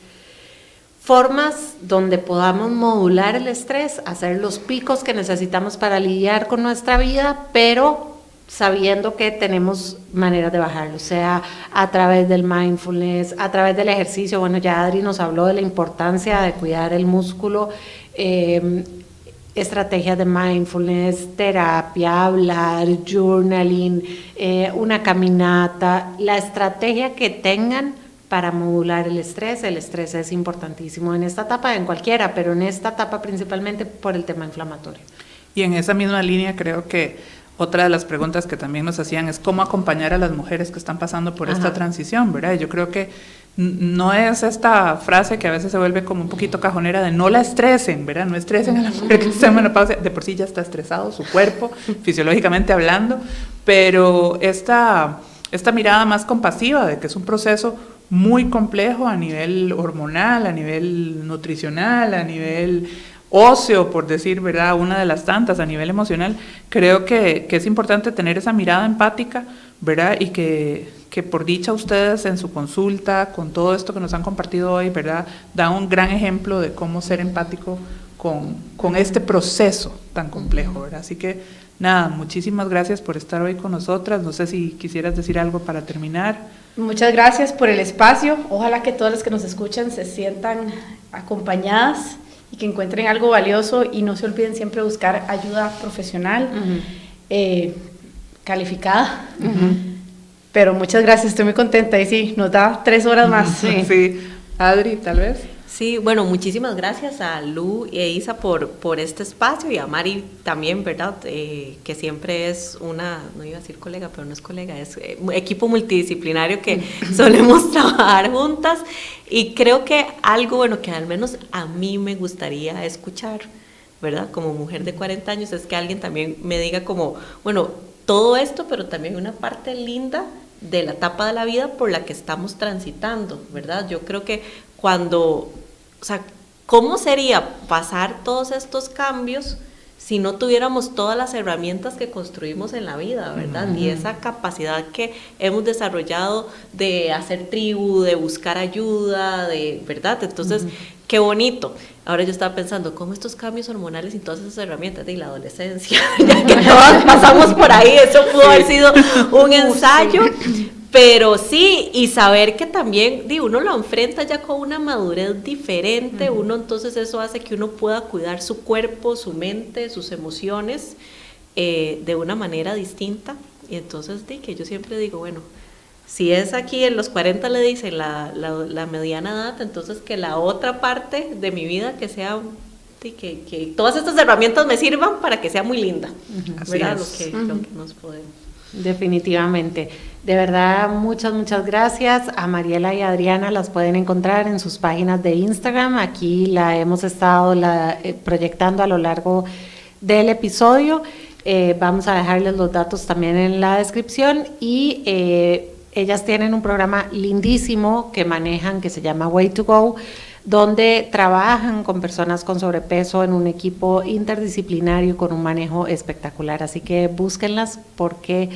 formas donde podamos modular el estrés, hacer los picos que necesitamos para lidiar con nuestra vida, pero sabiendo que tenemos maneras de bajarlo, o sea, a través del mindfulness, a través del ejercicio. Bueno, ya Adri nos habló de la importancia de cuidar el músculo, estrategias de mindfulness, terapia, hablar, journaling, una caminata, la estrategia que tengan para modular el estrés es importantísimo en esta etapa, en cualquiera, pero en esta etapa principalmente por el tema inflamatorio. Y en esa misma línea creo que otra de las preguntas que también nos hacían es cómo acompañar a las mujeres que están pasando por esta transición, ¿verdad? Yo creo que no es esta frase que a veces se vuelve como un poquito cajonera de no la estresen, ¿verdad? No estresen a la mujer que está en menopausia, de por sí ya está estresado su cuerpo, fisiológicamente hablando, pero esta mirada más compasiva de que es un proceso muy complejo a nivel hormonal, a nivel nutricional, a nivel óseo, por decir, ¿verdad? Una de las tantas, a nivel emocional, creo que es importante tener esa mirada empática, ¿verdad? Y que por dicha ustedes en su consulta, con todo esto que nos han compartido hoy, ¿verdad? Dan un gran ejemplo de cómo ser empático con este proceso tan complejo, ¿verdad? Así que, nada, muchísimas gracias por estar hoy con nosotras. No sé si quisieras decir algo para terminar. Muchas gracias por el espacio. Ojalá que todas las que nos escuchan se sientan acompañadas y que encuentren algo valioso, y no se olviden siempre buscar ayuda profesional, calificada. Pero muchas gracias, estoy muy contenta, y sí, nos da 3 horas más. Sí. Adri, tal vez. Sí, bueno, muchísimas gracias a Lu e Isa por este espacio, y a Mari también, ¿verdad? Que siempre es no iba a decir colega, pero no es colega, es equipo multidisciplinario que solemos trabajar juntas, y creo que algo, bueno, que al menos a mí me gustaría escuchar, ¿verdad? Como mujer de 40 años, es que alguien también me diga como, bueno, todo esto, pero también una parte linda de la etapa de la vida por la que estamos transitando, ¿verdad? Yo creo que o sea, ¿cómo sería pasar todos estos cambios si no tuviéramos todas las herramientas que construimos en la vida, ¿verdad? Y esa capacidad que hemos desarrollado de hacer tribu, de buscar ayuda, ¿verdad? Entonces, qué bonito. Ahora yo estaba pensando, ¿cómo estos cambios hormonales y todas esas herramientas de la adolescencia, ya que todas pasamos por ahí, eso pudo haber sido un ensayo, pero sí, y saber que también, uno lo enfrenta ya con una madurez diferente, uno entonces eso hace que uno pueda cuidar su cuerpo, su mente, sus emociones, de una manera distinta, y entonces que yo siempre digo, bueno, si es aquí en los 40 le dicen la mediana edad, entonces que la otra parte de mi vida que sea, que todas estas herramientas me sirvan para que sea muy linda, ¿verdad? Lo que nos podemos. Definitivamente. De verdad, muchas gracias. A Mariela y a Adriana las pueden encontrar en sus páginas de Instagram. Aquí la hemos estado proyectando a lo largo del episodio. Vamos a dejarles los datos también en la descripción y ellas tienen un programa lindísimo que manejan que se llama Way to Go, donde trabajan con personas con sobrepeso en un equipo interdisciplinario con un manejo espectacular. Así que búsquenlas porque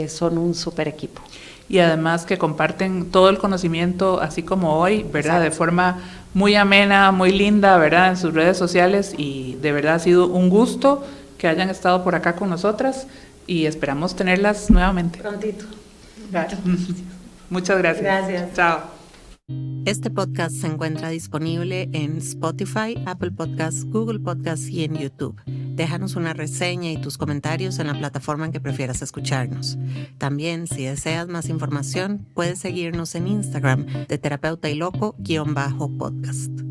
son un súper equipo. Y además que comparten todo el conocimiento, así como hoy, ¿verdad? Exacto. De forma muy amena, muy linda, ¿verdad? En sus redes sociales, y de verdad ha sido un gusto que hayan estado por acá con nosotras y esperamos tenerlas nuevamente. Prontito. Claro. Muchas gracias. Gracias. Chao. Este podcast se encuentra disponible en Spotify, Apple Podcasts, Google Podcasts y en YouTube. Déjanos una reseña y tus comentarios en la plataforma en que prefieras escucharnos. También, si deseas más información, puedes seguirnos en Instagram de Terapeuta y Loco _podcast.